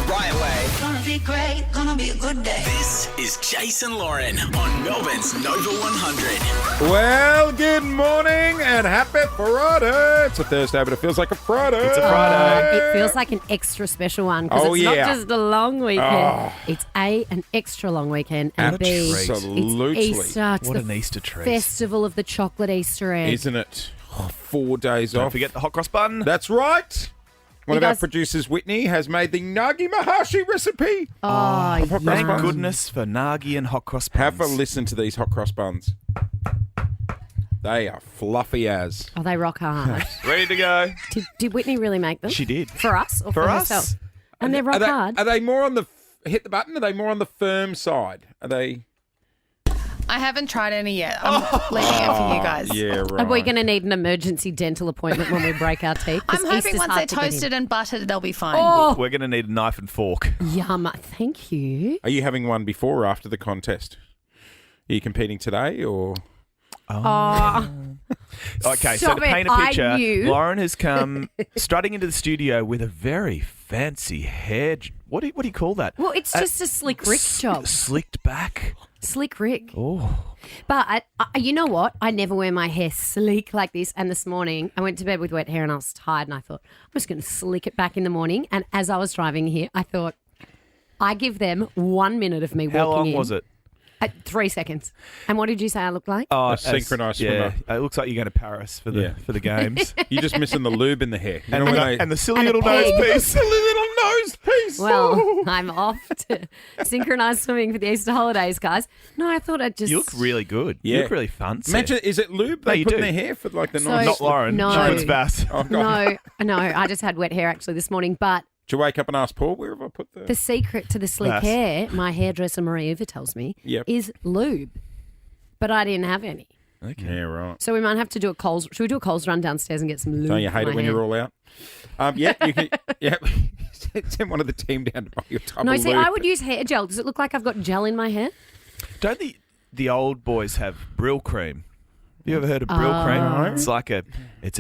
right way. Gonna be great, gonna be a good day. This is Jason Lauren on Melbourne's Nova 100. Well, good morning and happy Friday. It's a Thursday, but it feels like a Friday. It's a Friday. It feels like an extra special one because it's not just a long weekend. It's A, an extra long weekend, and B, Absolutely. it's Easter. It's What the an Easter treat. festival of the chocolate Easter egg. Isn't it? 4 days Don't off. forget the hot cross bun. That's right. One You of our guys- producers, Whitney, has made the Nagi Mahashi recipe. Oh, Hot cross Thank buns. goodness for Nagi and hot cross buns. Have a listen to these hot cross buns. They are fluffy as. oh, they rock hard. Ready to go. Did Whitney really make them? She did. For us or for, For us. herself? And they're rock hard. Are they more on the hit the button? Are they more on the firm side? Are they? I haven't tried any yet. I'm leaving it for you guys. Yeah, right. Are we going to need an emergency dental appointment when we break our teeth? 'Cause I'm hoping Easter's once hard they're to get in. toasted and buttered, they'll be fine. Oh, We're going to need a knife and fork. yum. Thank you. Are you having one before or after the contest? Are you competing today or? Oh, Okay, so Stop to it. paint a I picture, knew. Lauren has come strutting into the studio with a very fancy hair. What do you call that? well, it's just a slick Rick job. Slicked back. Slick Rick. Oh. But you know what? I never wear my hair sleek like this. And this morning, I went to bed with wet hair and I was tired. And I thought, I'm just going to slick it back in the morning. And as I was driving here, I thought, I give them 1 minute of me walking in. How long was it? 3 seconds. And what did you say I looked like? Oh, A synchronised yeah. swimmer. It looks like you're going to Paris for the games. You're just missing the lube in the hair. You and, know the, when they- and the silly And a little nose peg. piece. silly little nose piece. Well, I'm off to synchronised swimming for the Easter holidays, guys. No, I thought I'd just... You look really good. Yeah. You look really fancy. Imagine, is it lube No, they you put in do. their hair for like the So- nice? Not Lauren. No. She puts Vass. Oh, God. No, I just had wet hair actually this morning. But Did you wake up and ask Paul, where have I put the... the secret to the sleek Nice. hair, my hairdresser Maria Uva tells me, Yep. is lube. But I didn't have any. Okay. Yeah, right. So we might have to do a Coles. Should we do a Coles run downstairs and get some lube? Don't you for hate my it when hair? you're all out? Yeah, you can. Yeah, send one of the team down to buy your tub No, of see, lube. I would use hair gel. Does it look like I've got gel in my hair? Don't the old boys have Brill cream? You ever heard of Brill Oh. cream? No. It's like it's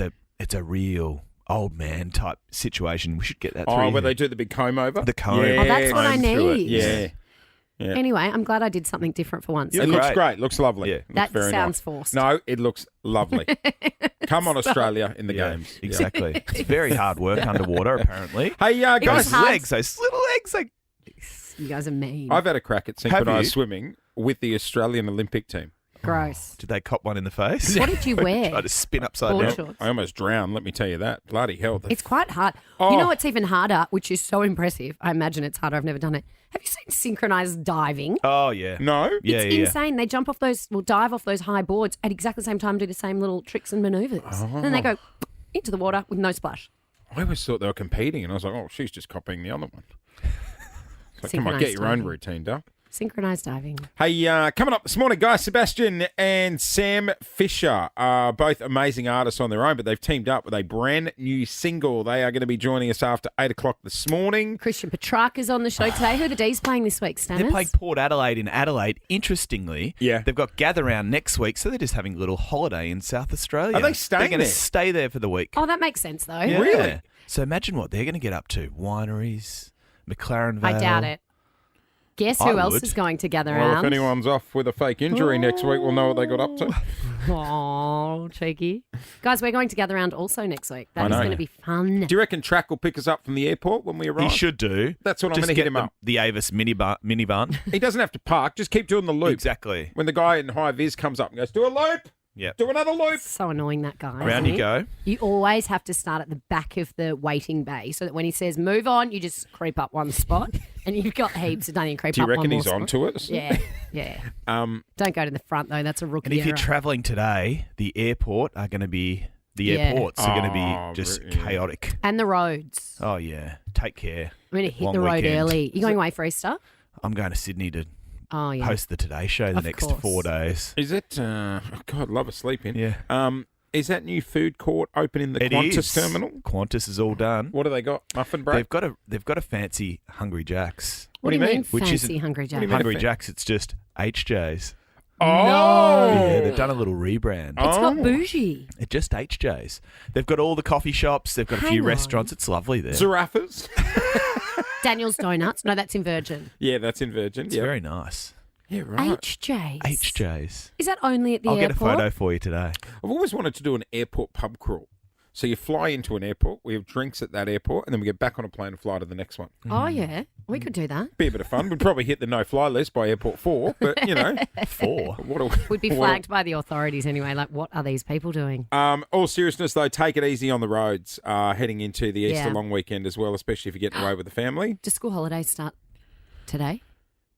a real old man type situation. We should get that through. Oh, where they do the big comb over? The comb. Yeah, Oh, that's what I comb through it. need. Yeah. Yeah. Anyway, I'm glad I did something different for once. You It look looks great. great. Looks lovely. Yeah. Looks That very sounds nice. forced. No, it looks lovely. Come on, Australia, in the Yeah, games. Yeah. exactly. It's very hard work underwater, apparently. Hey, was guys, Those hard. legs, those little legs. Like, You guys are mean. I've had a crack at you? synchronised swimming with the Australian Olympic team. Gross. did they cop one in the face? What did you wear? Try to spin upside Board down. shorts. I almost drowned, let me tell you that. Bloody hell. It's quite hard. Oh. You know what's even harder, which is so impressive? I imagine it's harder. I've never done it. Have you seen synchronized diving? Oh yeah. No? Yeah, It's yeah. insane. They jump off dive off those high boards at exactly the same time, do the same little tricks and maneuvers. And then they go into the water with no splash. I always thought they were competing, and I was like, oh, she's just copying the other one. So come on, get your own diving. routine, Duck. Synchronized diving. Hey, coming up this morning, guys, Sebastian and Sam Fischer are both amazing artists on their own, but they've teamed up with a brand new single. They are going to be joining us after 8 o'clock this morning. Christian Petracca is on the show today. Who are the D's playing this week, Stanners? They're playing Port Adelaide in Adelaide. Interestingly, Yeah. they've got Gather Round next week, so they're just having a little holiday in South Australia. Are they staying They're going to there? stay there for the week. Oh, that makes sense, though. Yeah. Really? So imagine what they're going to get up to. Wineries, McLaren Vale. I doubt it. Guess I who else would. is going to gather Well, if around? anyone's off with a fake injury next week, we'll know what they got up to. Oh, cheeky. Guys, we're going to gather around also next week. I That is know. going to be fun. Do you reckon Track will pick us up from the airport when we arrive? He should do. That's what I'm Just going to hit get him up. The Avis minivan. He doesn't have to park. Just keep doing the loop. Exactly. When the guy in high vis comes up and goes, do a loop, Yep. do another loop. So annoying, that guy. Round isn't you he? go. You always have to start at the back of the waiting bay so that when he says move on, you just creep up one spot and you've got heaps of don't you creep Do you up one reckon more he's spot. onto it? Yeah, yeah. Don't go to the front though. That's a rookie And if you're error. travelling today, the airports are going to be Oh, just yeah. chaotic. And the roads. Oh yeah, take care. I'm going to hit Long the road weekend. early. You going away for Easter? I'm going to Sydney to Oh, yeah. host the Today Show the Of next course. 4 days. Is it? Oh God, love a sleep in. Yeah. Is that new food court open in the It Qantas is. terminal? Qantas is all done. What do they got? Muffin break. They've got a fancy Hungry Jack's. What do you mean Which fancy isn't- Hungry Jack? do you mean? Hungry Jack's, it's just HJ's. Oh, Yeah, they've done a little rebrand. It's got bougie. It's just HJ's. They've got all the coffee shops. They've got a few Hang on. restaurants. It's lovely there. Zaraffas. Daniel's Donuts. No, that's in Virgin. Yeah, that's in Virgin. It's Yeah, very nice. yeah, right. HJ's. HJ's. Is that only at the I'll get a airport? photo for you today. I've always wanted to do an airport pub crawl. So you fly into an airport, we have drinks at that airport, and then we get back on a plane and fly to the next one. Oh, yeah. We could do that. Be a bit of fun. We'd probably hit the no-fly list by airport 4, but, you know. 4. What a, We'd be what a- flagged by the authorities anyway. Like, what are these people doing? All seriousness, though, take it easy on the roads heading into the Easter Yeah. long weekend as well, especially if you're getting away with the family. Do school holidays start today?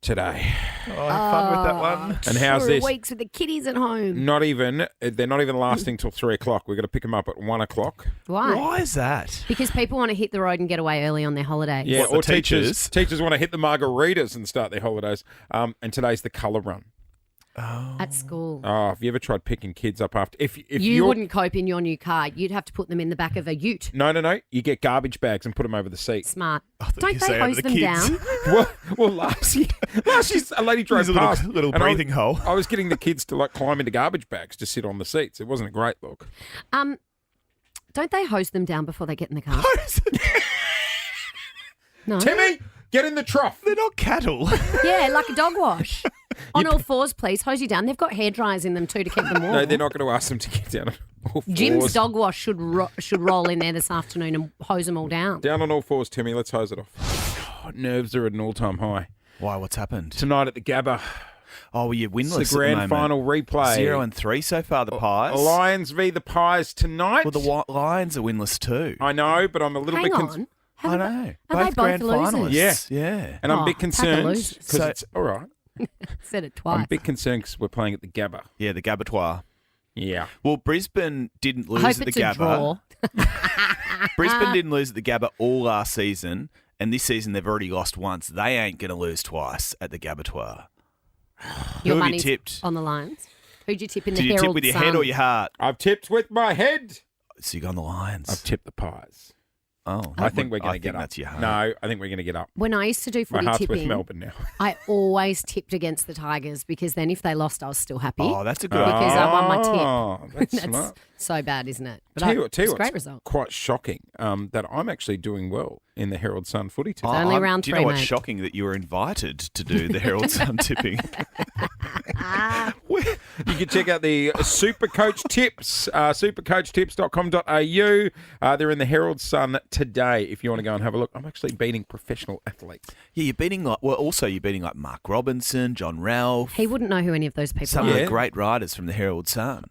Today. Oh, have fun with that one. And how's 2 this? weeks with the kiddies at home. They're not even lasting till 3 o'clock. We've got to pick them up at 1 o'clock. Why? Why is that? Because people want to hit the road and get away early on their holidays. Yeah, What, the or teachers teachers? want to hit the margaritas and start their holidays. And today's the colour run. At school. Oh, have you ever tried picking kids up after? If You you're, wouldn't cope in your new car. You'd have to put them in the back of a ute. No. You get garbage bags and put them over the seat. Smart. thought Don't you they say over hose the them kids. down? well, last year a lady drove There's a past. little and breathing hole. I was getting the kids to like climb into garbage bags to sit on the seats. It wasn't a great look. Don't they hose them down before they get in the car? No. Timmy, get in the trough. They're not cattle. Yeah, like a dog wash. On all fours, please. Hose you down. They've got hair dryers in them too to keep them warm. No, they're not going to ask them to get down on all fours. Jim's dog wash should roll in there this afternoon and hose them all down. Down on all fours, Timmy. Let's hose it off. Oh, nerves are at an all-time high. Why? What's happened? Tonight at the Gabba, Oh, well, you're winless. it's the grand at the moment. final replay. 0-3 so far, the Pies. Lions v the Pies tonight. Well, the Lions are winless too. I know, but I'm a little Hang bit on. I know. Are they Both grand losers? finalists. Yeah. and I'm a Oh, bit pack of concerned losers. because So- it's all right. Said it I'm twice. a bit concerned because we're playing at the Gabba. Yeah, the Gabatoir. Yeah. Well, Brisbane didn't I lose hope at the it's a Gabba. draw. Brisbane didn't lose at the Gabba all last season, and this season they've already lost once. They ain't going to lose twice at the Gabatoir. Your Who have you money's tipped? on the Lions. Who'd you tip in the Did you Herald tip with your Sun? head or your heart? I've tipped with my head. So you go on the Lions. I've tipped the Pies. Oh, I think we're going to I get think up. that's your heart. No, I think we're going to get up. When I used to do My footy heart's with tipping, Melbourne now. I always tipped against the Tigers because then if they lost, I was still happy. Oh, that's a good Because idea. I won my tip. Oh, that's That's smart. so bad, isn't it? But Tell you it's a what's great result. quite shocking that I'm actually doing well in the Herald Sun footy tip. only round do you 3, know what's mate. shocking? That you were invited to do the Herald Sun tipping. You can check out the Super Coach Tips, supercoachtips.com.au. They're in the Herald Sun today if you want to go and have a look. I'm actually beating professional athletes. Yeah, you're beating you're beating like Mark Robinson, John Ralph, He wouldn't know who any of those people some are. of Yeah. the great writers from the Herald Sun.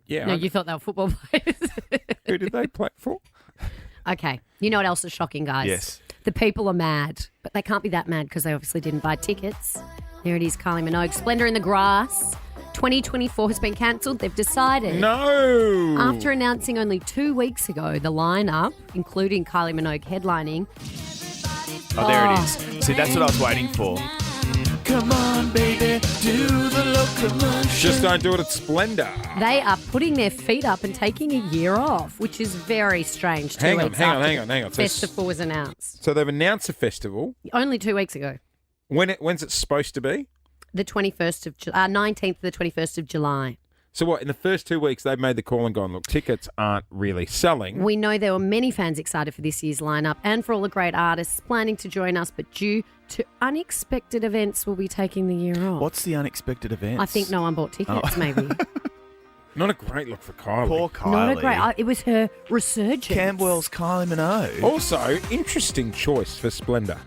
Yeah. No, you thought they were football players. Who did they play for? Okay. You know what else is shocking, guys? Yes. The people are mad, but they can't be that mad because they obviously didn't buy tickets. There it is, Kylie Minogue. Splendour in the Grass. 2024 has been cancelled. They've decided. No. After announcing only 2 weeks ago the lineup, including Kylie Minogue headlining, Oh, there it is. See, that's what I was waiting for. Come on, baby, do the locomotion. Just don't do it at Splendour. they are putting their feet up and taking a year off, which is very strange. Hang on. The So, festival was announced so they've announced a festival. only 2 weeks ago. When's it supposed to be? The 21st of 19th to the 21st of July. So what? In the first 2 weeks, they've made the call and gone, look, tickets aren't really selling. We know there were many fans excited for this year's lineup and for all the great artists planning to join us, but due to unexpected events, we'll be taking the year off. What's the unexpected event? I think no one bought tickets, maybe. Not a great look for Kylie. Poor Kylie. Not a great. It was her resurgence. Camberwell's Kylie Minogue. Also, interesting choice for Splendour.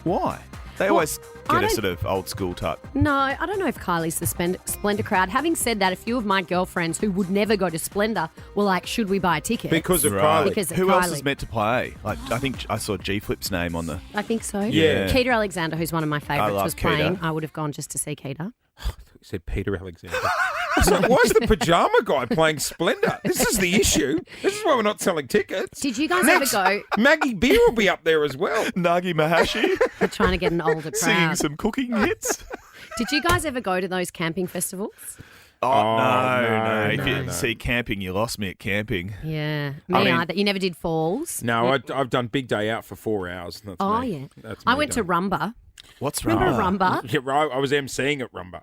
Why? They Well, always I get a don't- sort of old school type. No, I don't know if Kylie's the Splendour crowd. Having said that, a few of my girlfriends who would never go to Splendour were like, should we buy a ticket? Because of Right. Kylie. Because of Who else Kylie. is meant to play? Like, I think I saw G Flip's name on the. I think so. Yeah. Keita Alexander, who's one of my favourites, love was playing. Keita. I would have gone just to see Keita. You said Peter Alexander. So why is the pajama guy playing Splendour? This is the issue. This is why we're not selling tickets. Did you guys Next, ever go? Maggie Beer will be up there as well. Nagi Mahashi We're trying to get an older singing crowd. some cooking hits. Did you guys ever go to those camping festivals? Oh, no. If no, you no. see camping, you lost me at camping. Yeah, me I mean- either. You never did falls. No, I've done Big Day Out for 4 hours. That's Oh me. yeah. That's I me went to done. Rumba. What's wrong? Remember Rumba Yeah, right. I was emceeing at Rumba.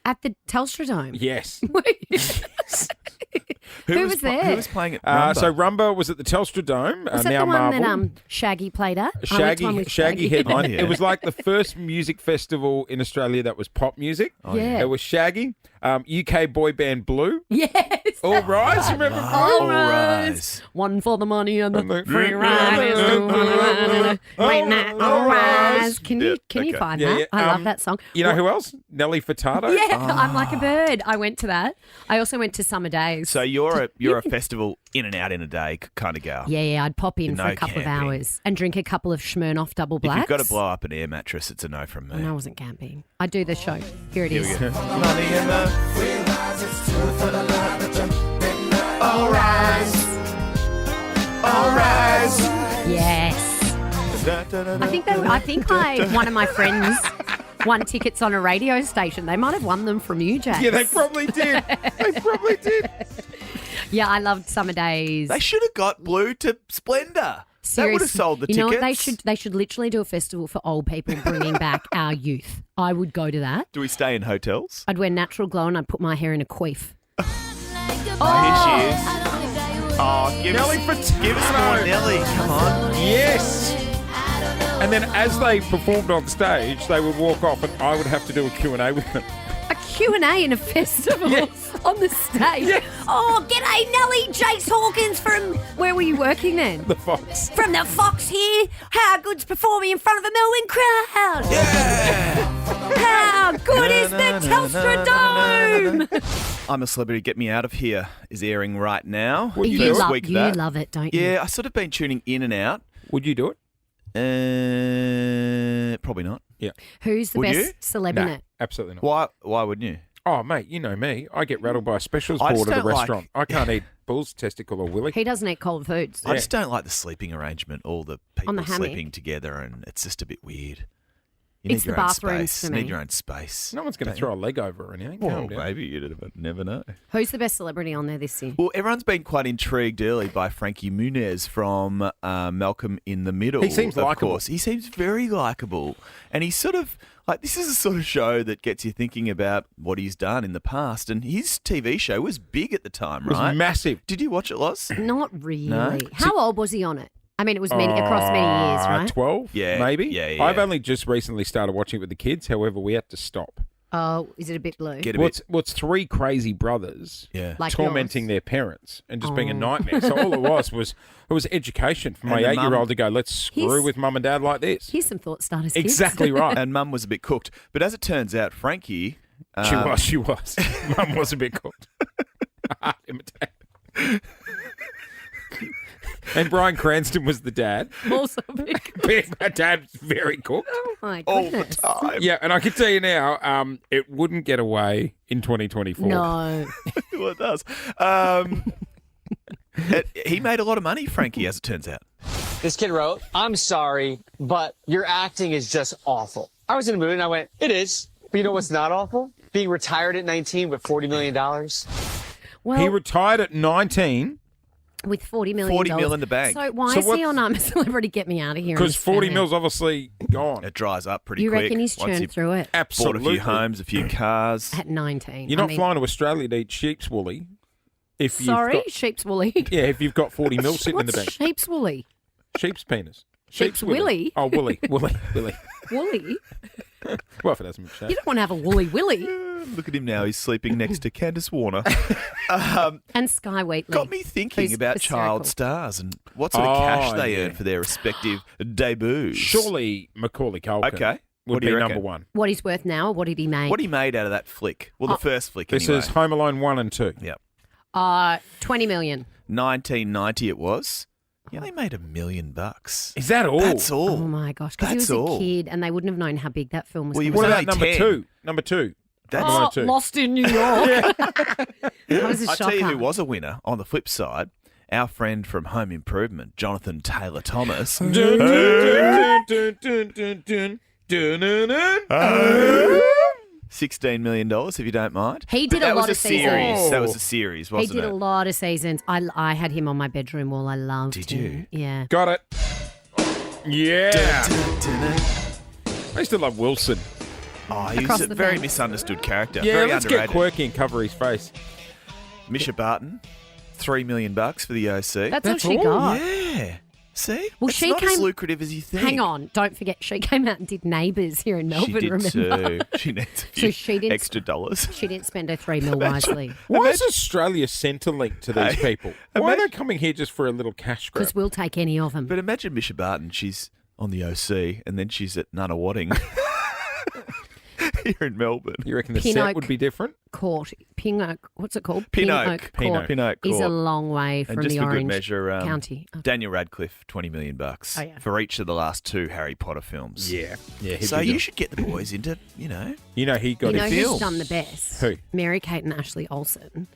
at the Telstra Dome? Yes. Who was there? Who was playing at Rumba? So Rumba was at the Telstra Dome. Was that now the one Marvel. that Shaggy played at? I went to one with Shaggy headline. Yeah. It was like the first music festival in Australia that was pop music. yeah. It was Shaggy, UK boy band Blue. Yes. All Rise, you remember Blue? All Rise. Rise. One for the money and And the the- free ride is the one. Right now, all rise. Can you okay. find Yeah, that? yeah. I love that song. You know who else? Nelly Furtado. Yeah, I'm like a bird. I went to that. I also went to Summer Days. So you're a festival in and out in a day kind of gal. Yeah, I'd pop in No for a couple camping. of hours and drink a couple of Smirnoff double If blacks. you've got to blow up an air mattress, it's a no from me. And I wasn't camping. I do the show. Here it Here is. we go. Money in the All rise. All rise. Yes. I think one of my friends won tickets on a radio station. They might have won them from you, Jack. Yeah, they probably did. They probably did. Yeah, I loved Summer Days. They should have got Blue to Splendor. That would have sold the you know tickets. what? They should literally do a festival for old people, bringing back our youth. I would go to that. Do we stay in hotels? I'd wear natural glow and I'd put my hair in a queef. Here she is. Oh, give us more Nelly. Come on. Yes. And then as they performed on stage, they would walk off and I would have to do a Q&A with them. A Q&A in a festival Yes. on the stage. Yes. Oh, g'day, Nelly. Jace Hawkins from... Where were you working then? The Fox. From the Fox here. How good's performing in front of a million crowd? Yeah. How good is the Telstra Dome? I'm a Celebrity, Get Me Out of Here is airing right now. Would you You do it? Week of you that. love it, don't you? Yeah, I sort of been tuning in and out. Would you do it? Probably not. Yeah. Who's the Would best you? celeb in No, it? absolutely not. Why wouldn't you? Oh, mate, you know me. I get rattled by a specials I just board at a don't like- restaurant. I can't eat bull's testicle or willy. He doesn't eat cold foods. I just don't like the sleeping arrangement, all the people On the hammock. sleeping together, and it's just a bit weird. You It's need your the own bathrooms space. for You me. need your own space. No one's going to throw a leg over or anything. Well, Calm down. maybe you never know. Who's the best celebrity on there this year? Well, everyone's been quite intrigued early by Frankie Muniz from Malcolm in the Middle. He seems of likeable. course. He seems very likeable. And he's sort of like, this is a sort of show that gets you thinking about what he's done in the past. And his TV show was big at the time, It was right? massive. Did you watch it, Loz? Not really. No? How old was he on it? I mean, it was across many years, right? 12, Yeah, maybe. yeah. I've only just recently started watching it with the kids. However, we had to stop. Oh, is it a bit blue? Get a Well, it's three crazy brothers Yeah. Like tormenting yours? their parents and just being a nightmare. So all it was education for my And the 8-year-old mum- to go, let's screw He's- with mum and dad like this. Here's some thought starters. kids. Exactly right. And Mum was a bit cooked. But as it turns out, Frankie... She was. Mum was a bit cooked. Imitate. And Bryan Cranston was the dad. Also a bit. My dad's very cooked. Oh my all the goodness. time. Yeah, and I can tell you now, it wouldn't get away in 2024. No. Well, it does. He made a lot of money, Frankie, as it turns out. This kid wrote, "I'm sorry, but your acting is just awful." I was in a mood and I went, "It is." But you know what's not awful? Being retired at 19 with $40 million. Well, He retired at 19 with $40 million. 40 mil in the bank. So why So is he what's- on Celebrity Get Me Out of Here? because in 40 Australia? mil's obviously gone. It dries up pretty You quick. reckon he's once churned you through it bought Absolutely. a few homes, a few cars. at 19? You're not I mean, flying to Australia to eat sheep's woolly. If you've Sorry, got, sheep's woolly. yeah, if you've got 40 mil sitting in the What's bank. sheep's woolly? Sheep's penis. Sheep's willy? Oh, woolly. Woolly. Woolly? Well, if it doesn't make sense. You don't want to have a woolly willy. Look at him now. He's sleeping next to Candace Warner. And Sky Wheatley. Got me thinking Who's about hysterical. child stars and what sort of cash they yeah. earn for their respective debuts. Surely Macaulay Culkin Okay. would What do be you number reckon? one. What he's worth now, or what did he make? What he made out of that flick? Well, the first flick This anyway. is Home Alone 1 and 2. Yep. 20 million. 1990 it was. He only made $1 million. Is that all? That's all. Oh my gosh, because he That's was all. a kid and they wouldn't have known how big that film was. Well, he gonna What was be. about only number 10. two? Number two. That's Home Alone 2. Lost in New York. That was a I'll shocker. tell you who was a winner on the flip side. Our friend from Home Improvement, Jonathan Taylor Thomas. Dun, dun, dun, dun, dun, dun, dun, dun, dun, dun. $16 million, if you don't mind. He did But a lot of series. seasons. That was a series, He wasn't did it? a lot of seasons. I had him on my bedroom wall. I loved Did him. Yeah. Got it. Yeah. I used to love Wilson. Oh, he Across was a the very fence. misunderstood character. Yeah, very let's underrated. get quirky and cover his face. Misha Barton, $3 million for the OC. That's all she got. Yeah. See? Well, it's she not came- as lucrative as you think. Hang on, don't forget, she came out and did Neighbours here in Melbourne, She did remember? too. She needs a So few she didn't- extra dollars. She didn't spend her $3 million wisely. Why is Australia Centrelink to these Hey, people? Why are they coming here just for a little cash grab? Because we'll take any of them. But imagine Misha Barton, she's on the OC and then she's at Nunawading here in Melbourne. You reckon the Pin set Oak would be different? Court, Pin Oak, what's it called? Pin Oak. Court Pin Oak is a Court. long way from And just the for good Orange measure, County. Oh. Daniel Radcliffe, $20 million Oh, yeah. for each of the last 2 Harry Potter films. Yeah. He'd So be you good. should get the boys into, You know he You got know his who's films. done the best? Who? Mary-Kate and Ashley Olsen.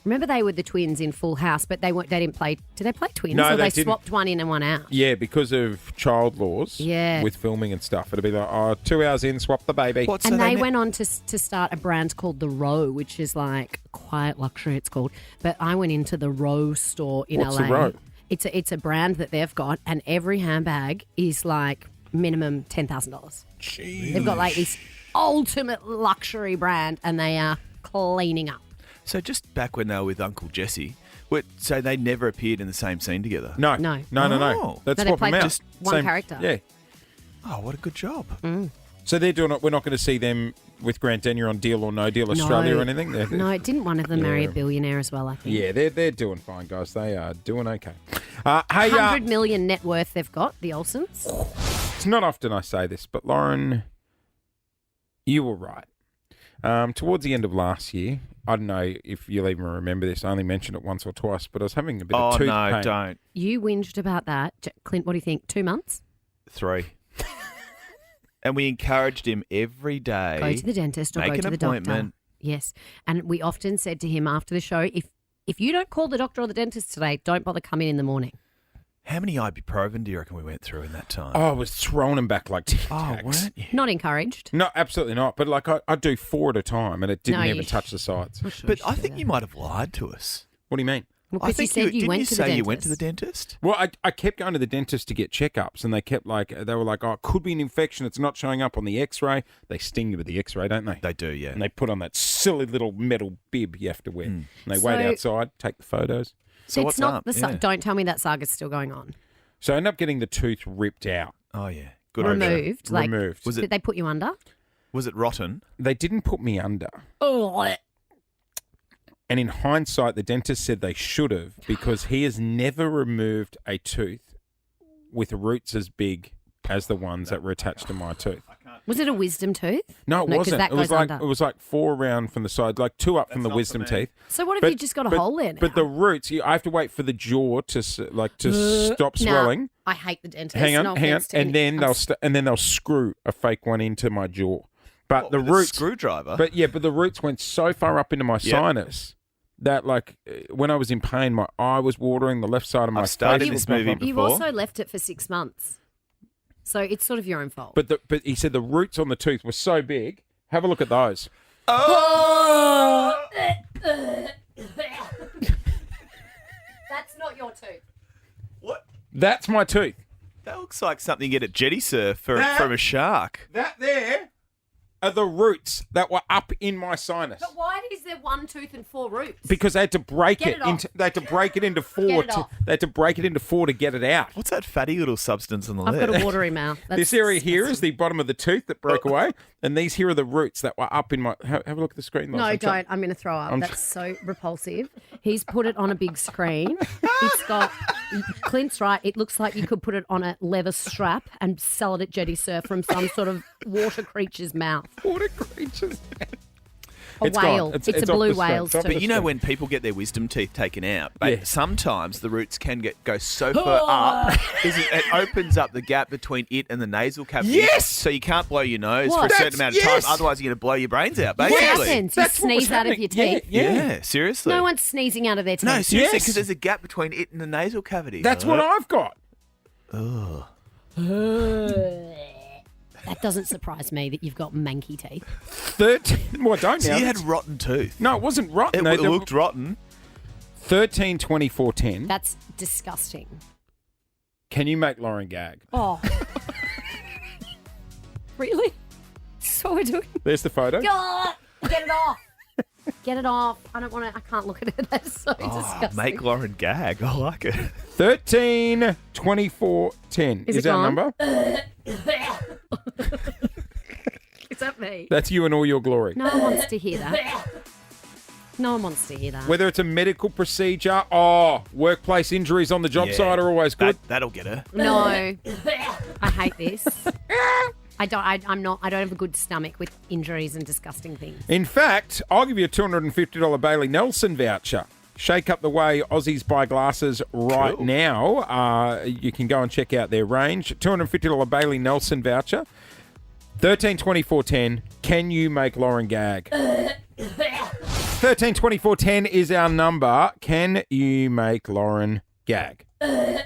Remember they were the twins in Full House, but they didn't play. Did they play twins? No, or they they didn't. swapped one in and one out? Yeah, because of child laws. Yeah. With filming and stuff. It'd be like, 2 hours in, swap the baby. What, And so they met- went on to start a brand called The Row, which is like quiet luxury, it's called. But I went into the Row store in What's LA. The Row? It's a brand that they've got, and every handbag is like minimum $10,000. Jeez. They've got like this ultimate luxury brand, and they are cleaning up. So just back when they were with Uncle Jesse, so they never appeared in the same scene together? No. No. Oh. Let's No, they swap them played out. just one character. Yeah. Oh, what a good job. So they're doing it. We're not going to see them with Grant Denyer on Deal or No Deal Australia No. or anything? No, didn't one of them marry a Yeah. billionaire as well, I think? Yeah, they're doing fine, guys. They are doing okay. Hey, 100 million net worth they've got, the Olsens. it's not often I say this, but Lauren, you were right. Towards the end of last year, I don't know if you'll even remember this. I only mentioned it once or twice, but I was having a bit of Oh, tooth no, pain. don't. You whinged about that. Clint, what do you think? 2 months? 3. And we encouraged him every day. Go to the dentist or make go an to the doctor. appointment. Yes. And we often said to him after the show, if you don't call the doctor or the dentist today, don't bother coming in the morning. How many ibuprofen do you reckon we went through in that time? Oh, I was throwing them back like Tic Oh, Tacs. weren't you? Not encouraged. No, absolutely not. But like I do 4 at a time, and it didn't No, even you- touch the sides. But I think you might have lied to us. What do you mean? Well, I because you think said you didn't went you to the say dentist. you went to the dentist? Well, I kept going to the dentist to get checkups, and they kept they were like, oh, it could be an infection. It's not showing up on the X-ray. They sting you with the X-ray, don't they? They do, yeah. And they put on that silly little metal bib you have to wear. And they So- wait outside, take the photos. So it's what's not up? the Yeah. Don't tell me that saga's still going on. So I ended up getting the tooth ripped out. Oh, yeah. Good on you. Removed. Like, Removed. Was did it- they put you under? Was it rotten? They didn't put me under. Oh, And in hindsight, the dentist said they should have because he has never removed a tooth with roots as big as the ones that were attached to my tooth. was it a wisdom tooth? No, it 'cause wasn't. that It was goes like under. it was like 4 around from the side, like 2 up from the not wisdom for me. teeth. So what if you just got a hole in? But the roots, I have to wait for the jaw to stop swelling. I hate the dentist. Hang on, No hang on, offense to and any- then they'll screw a fake one into my jaw. But the With a roots, screwdriver? but the roots went so far up into my sinus that when I was in pain, my eye was watering, the left side of my I've started face this was movie pumping. You before. also left it for 6 months. So it's sort of your own fault. But he said the roots on the tooth were so big. Have a look at those. That's not your tooth. What? That's my tooth. That looks like something you get at Jetty Surf from a shark. That there are the roots that were up in my sinus. But why is there 1 tooth and 4 roots? Because they had to break Get it it off. into. They had to break it into 4. Get it off. They had to break it into 4 to get it out. What's that fatty little substance on the I've lip? got a watery mouth. This area here is the bottom of the tooth that broke away, and these here are the roots that were up in my. Have a look at the screen. No, Loz. don't. I'm going to throw up. I'm That's so repulsive. He's put it on a big screen. It's got, Clint's right, it looks like you could put it on a leather strap and sell it at Jetty Surf from some sort of water creature's mouth. Water creatures. A It's gone. whale. It's It's, a off blue the screen. whale's It's off tooth. But you know when people get their wisdom teeth taken out, but Yeah. sometimes the roots can go so far up, it opens up the gap between it and the nasal cavity. Yes! So you can't blow your nose What? for a certain That's- amount of yes! time, otherwise you're going to blow your brains out, What basically. happens? You That's what was sneeze out of your happening. teeth? Yeah, seriously. No one's sneezing out of their teeth. No, seriously, Yes. because there's a gap between it and the nasal cavity. That's what I've got. That doesn't surprise me that you've got manky teeth. 13. Well, I don't So now. you had rotten tooth. No, it wasn't rotten. It looked rotten. 13, 24, 10. That's disgusting. Can you make Lauren gag? Oh. Really? That's what we're doing? There's the photo. God, get it off. Get it off. I don't want to. I can't look at it. That's so disgusting. Make Lauren gag. I like it. 13 24 10 Is is it our gone? number. Is that me? That's you in all your glory. No one wants to hear that. No one wants to hear that. Whether it's a medical procedure, workplace injuries on the job Yeah. site are always good. That'll get her. No. I hate this. I don't have a good stomach with injuries and disgusting things. In fact, I'll give you a $250 Bailey Nelson voucher. Shake up the way Aussies buy glasses right Cool. now. You can go and check out their range. $250 Bailey Nelson voucher. 13 24 10. Can you make Lauren gag? 13 24 10 is our number. Can you make Lauren gag? Oh,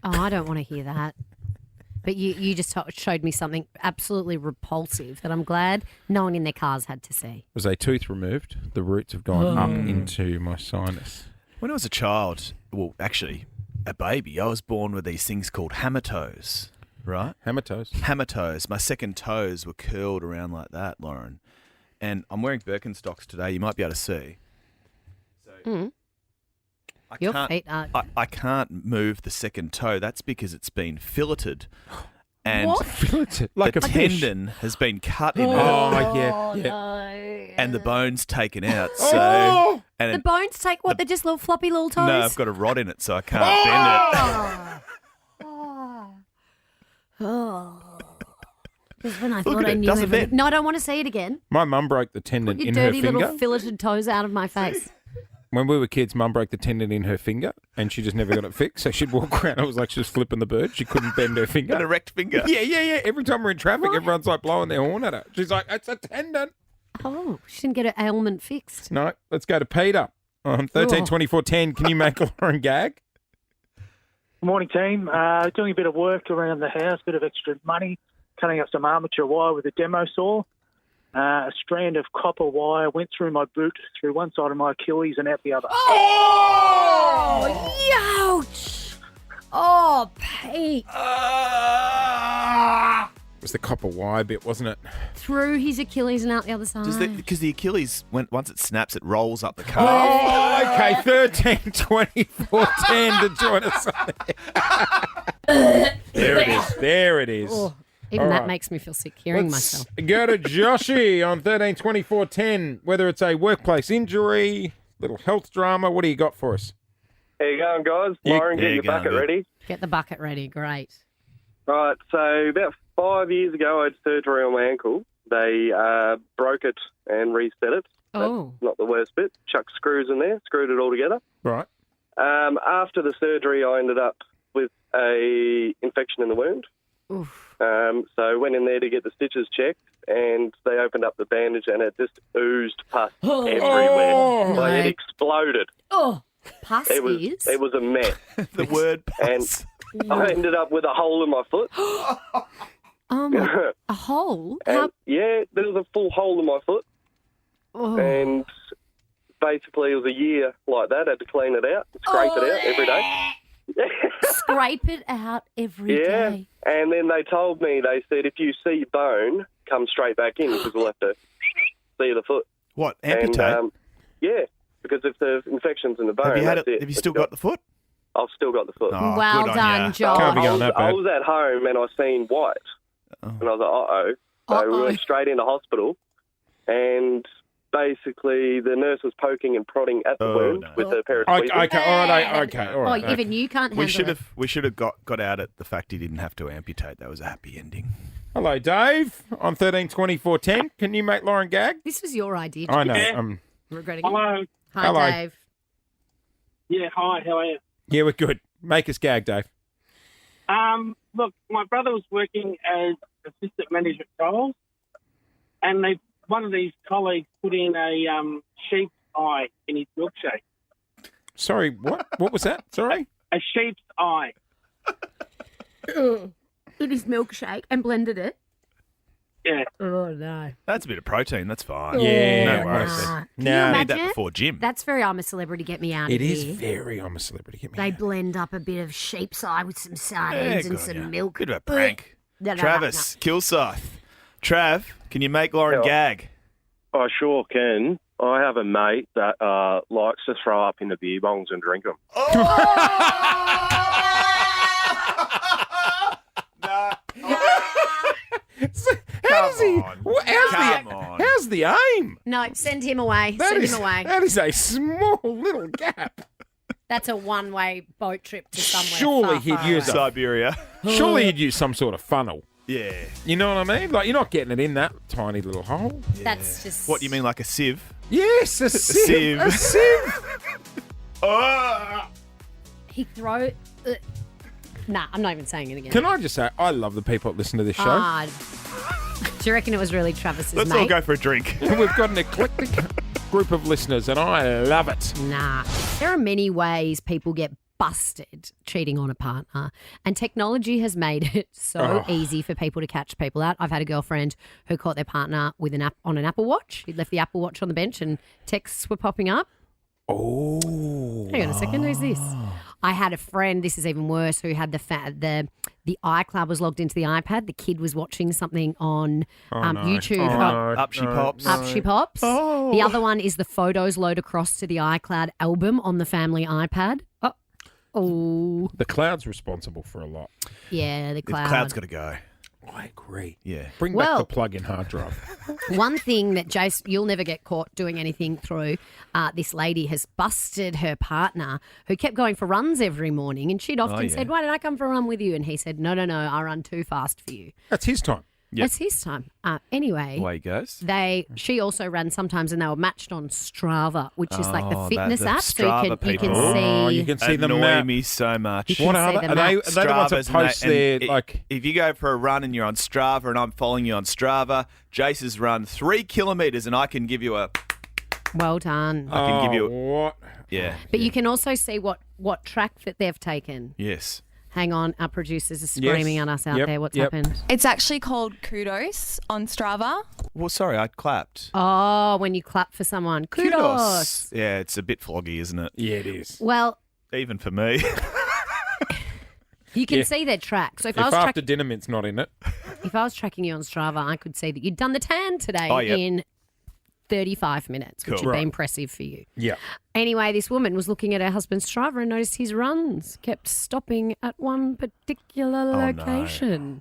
I don't want to hear that. But you just showed me something absolutely repulsive that I'm glad no one in their cars had to see. Was a tooth removed. The roots have gone up into my sinus. When I was a child, well, actually, a baby, I was born with these things called hammer toes, right? Hammer toes. Hammer toes. My second toes were curled around like that, Lauren. And I'm wearing Birkenstocks today. You might be able to see. I Your can't- feet are... I can't move the second toe. That's because it's been filleted. And What? Filleted. Like the a fish. tendon has been cut in Oh, half yeah. and the bone's taken out. So Oh! and The bones take what? They're just little floppy little toes? no, I've got a rod in it, so I can't bend it. Because when I Look thought at I it, knew doesn't everything. bend. No, I don't want to see it again. My mum broke the tendon Your in her dirty finger. little filleted toes out of my face. When we were kids, Mum broke the tendon in her finger, and she just never got it fixed. So she'd walk around. It was like she was flipping the bird. She couldn't bend her finger. An erect finger. Yeah. Every time we're in traffic, everyone's like blowing their horn at her. She's like, "It's a tendon." Oh, she didn't get her ailment fixed. No, let's go to Peter on 13 24 10. Can you make Lauren gag? Morning, team. Doing a bit of work around the house, bit of extra money, cutting up some armature wire with a demo saw. A strand of copper wire went through my boot, through one side of my Achilles and out the other. Oh, ouch! Oh, Pete. It was the copper wire bit, wasn't it? Through his Achilles and out the other side. Because the Achilles, once it snaps, it rolls up the calf. Oh, okay. 13 24 10 to join us on there. There it is. Oh, even All that right. makes me feel sick hearing Let's myself. go to Joshy on 13 24 10. Whether it's a workplace injury, little health drama, what do you got for us? How you going, guys? Yeah, Lauren, get your going bucket good. ready. Get the bucket ready. Great. Right, so about 5 years ago, I had surgery on my ankle. They broke it and reset it. Oh. Not the worst bit. Chucked screws in there, screwed it all together. Right. After the surgery, I ended up with a infection in the wound. Oof. So went in there to get the stitches checked, and they opened up the bandage, and it just oozed pus everywhere. Like it exploded. Oh, pus It was a mess. The word And pus. I ended up with a hole in my foot. A hole? And yeah, there was a full hole in my foot, Oh. and basically it was a year like that. I had to clean it out, scrape it out every day. Scrape it out every Yeah, day. and then they told me, they said, if you see bone, come straight back in because we'll have to see the foot. What, amputate? And, yeah, because if the infection's in the bone, have you had that's it? it. Have you still got the foot? I've still got the foot. Oh, Well good on done, ya. Josh. Can't be I going was, that I bad. was at home and I seen white, and I was like, uh-oh. So we went straight into hospital, and basically the nurse was poking and prodding at the Oh, wound no. with a pair of Okay, tweezers. all right. Oh, even you can't handle We it. should have got out at the fact he didn't have to amputate. That was a happy ending. Hello, Dave on 13 24 10. Can you make Lauren gag? This was your idea. I know. Jim. Regretting it. Hello. Hi, Hello. Dave. Yeah, hi, how are you? Yeah, we're good. Make us gag, Dave. Look, my brother was working as assistant manager at Coles, and one of these colleagues put in a sheep's eye in his milkshake. Sorry, what? What was that? Sorry? A sheep's eye. In his milkshake and blended it. Yeah. Oh, no. That's a bit of protein. That's fine. Yeah, No worries. Nah. Can you No. Need imagine? that before gym. That's very I'm a Celebrity, get me out It of is here. very I'm a Celebrity. Get me They out. blend up a bit of sheep's eye with some sardines Yeah, and good on some ya. milk. Bit of a prank. No, no, Travis, Kilsyth. Trav, can you make Lauren Yeah. gag? I sure can. I have a mate that likes to throw up in the beer bongs and drink them. How's the aim? No, send him away. Send him away. That is a small little gap. That's a one-way boat trip to somewhere. Surely far, he'd use Siberia. Surely he'd use some sort of funnel. Yeah. You know what I mean? Like, you're not getting it in that tiny little hole. That's just. What do you mean, like a sieve? Yes, a sieve. A sieve. He throw. Nah, I'm not even saying it again. Can I just say, I love the people that listen to this show. Do you reckon it was really Travis's Let's mate? all go for a drink. We've got an eclectic group of listeners, and I love it. Nah. There are many ways people get busted cheating on a partner, and technology has made it so easy for people to catch people out. I've had a girlfriend who caught their partner with an app on an Apple Watch. He'd left the Apple Watch on the bench and texts were popping up. Oh. Hang on a second, who's this? I had a friend, this is even worse, who had the iCloud was logged into the iPad. The kid was watching something on YouTube. Up she pops. Up she pops. Oh. The other one is the photos load across to the iCloud album on the family iPad. Oh. The cloud's responsible for a lot. Yeah, the cloud. The cloud's got to go. I agree. Yeah. Bring back the plug-in hard drive. One thing that Jace, you'll never get caught doing anything through. This lady has busted her partner who kept going for runs every morning, and she'd often said, "Why did I come for a run with you?" And he said, "No, I run too fast for you." That's his time. Yep. That's his time. Anyway, Away he goes. She also ran sometimes, and they were matched on Strava, which is like the fitness the app, so you Strava can people. see. You can see the Annoy map. me so much. What are see they? the Are they map. the ones that post their, like... If you go for a run and you're on Strava and I'm following you on Strava, Jace has run 3 kilometres and I can give you a... Well done. I can give you what? Yeah. But you can also see what track that they've taken. Yes. Hang on, our producers are screaming at us out there. What's happened? It's actually called Kudos on Strava. Well, sorry, I clapped. Oh, when you clap for someone. Kudos. Yeah, it's a bit floggy, isn't it? Yeah, it is. Well, Even for me. you can see their track. So if If after dinner mint's not in it. if I was tracking you on Strava, I could see that you'd done the tan today Oh, yep. in 35 minutes, which Cool. would be Right. impressive for you. Yeah. Anyway, this woman was looking at her husband's Strava and noticed his runs kept stopping at one particular no. location.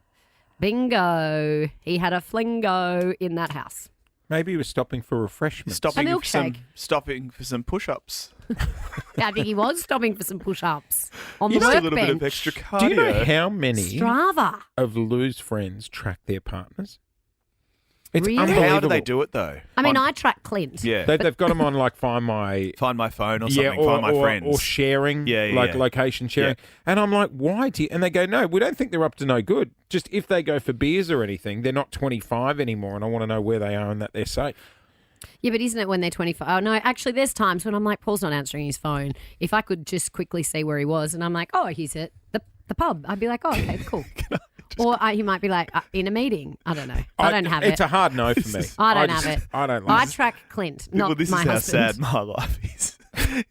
Bingo. He had a flingo in that house. Maybe he was stopping for refreshment. Stopping A for some, milkshake. stopping for some push-ups. I think he was stopping for some push-ups on the Just a little workbench. bit of extra cardio. Do you know how many Strava. of Lou's friends track their partners? It's Really? unbelievable. How do they do it, though? I mean, I track Clint. Yeah. They've got them on like Find My... Find my phone or something. or, Find my or, friends. or sharing, Yeah, yeah, like yeah. location sharing. Yeah. And I'm like, why do you... And they go, no, we don't think they're up to no good. Just if they go for beers or anything, they're not 25 anymore, and I want to know where they are and that they're safe. Yeah, but isn't it when they're 25? Oh, no, actually, there's times when I'm like, Paul's not answering his phone. If I could just quickly see where he was, and I'm like, oh, he's at the pub, I'd be like, oh, okay, cool. Or he might be like, in a meeting. I don't know. I don't have it. It's a hard no for me. I don't have it. I don't I like it. track Clint, not Well, this my is how husband. sad my life is.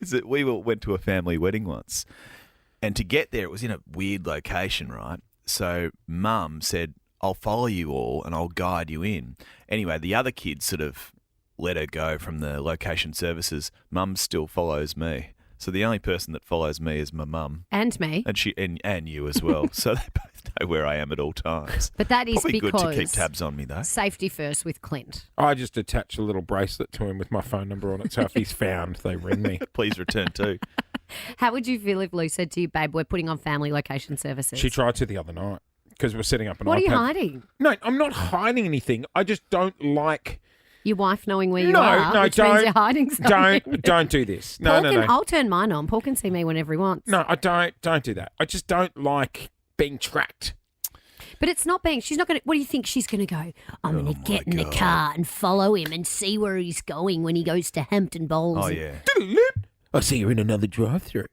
Is that we went to a family wedding once, and to get there, it was in a weird location, right? So Mum said, "I'll follow you all and I'll guide you in." Anyway, the other kids sort of let her go from the location services. Mum still follows me, so the only person that follows me is my mum, And me. and she and you as well. So they both know where I am at all times. But that is Probably because good to keep tabs on me, though. safety first with Clint. I just attach a little bracelet to him with my phone number on it, so if he's found, they ring me. Please return too. How would you feel if Lou said to you, babe, we're putting on family location services? She tried to the other night because we're setting up an What are iPad. you hiding? No, I'm not hiding anything. I just don't like... Your wife knowing where you No, are, no, which don't. means you're hiding something. Don't do this. No, Paul no, can, no. I'll turn mine on. Paul can see me whenever he wants. No, I don't do that. I just don't like being tracked. But it's not being, she's not going to, what do you think she's going to go? I'm going to get in the car and follow him and see where he's going when he goes to Hampton Bowls. Oh yeah. I see you're in another drive-through.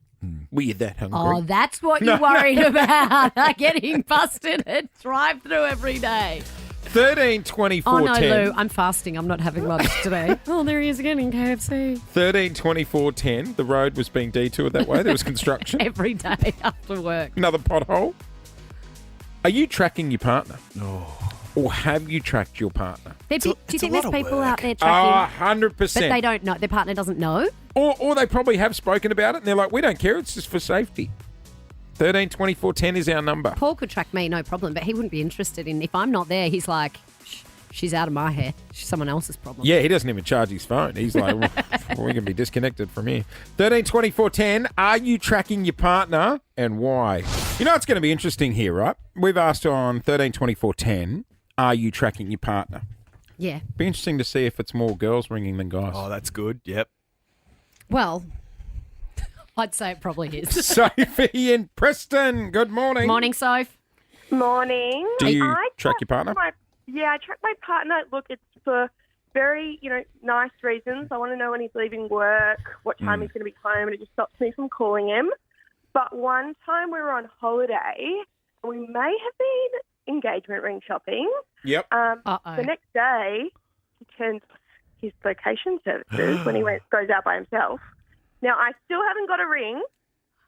Were you that hungry? Oh, that's what you're worried about. Getting busted at drive-through every day. 13, 24, Oh, no, 10. Lou, I'm fasting. I'm not having lunch today. Oh, there he is again in KFC. 13, 24, 10. The road was being detoured that way. There was construction. Every day after work. Another pothole. Are you tracking your partner? or have you tracked your partner? Do you it's think a there's lot of people work. out there tracking 100%. that they don't know, their partner doesn't know? Or they probably have spoken about it and they're like, we don't care, it's just for safety. 13 24 10 is our number. Paul could track me, no problem, but he wouldn't be interested in, if I'm not there, he's like, she's out of my hair. She's someone else's problem. Yeah, he doesn't even charge his phone. He's like, well, we're going to be disconnected from here. 13 24 10, are you tracking your partner and why? You know, it's going to be interesting here, right? We've asked on 13 24 10, are you tracking your partner? Yeah. Be interesting to see if it's more girls ringing than guys. Oh, that's good. Yep. Well, I'd say it probably is. Sophie in Preston, good morning. Morning, Soph. Morning. Do you I track your partner? I track my partner. Look, it's for very, nice reasons. I want to know when he's leaving work, what time he's going to be home, and it just stops me from calling him. But one time we were on holiday, and we may have been engagement ring shopping. Yep. The next day, he turns his location services when he goes out by himself. Now, I still haven't got a ring,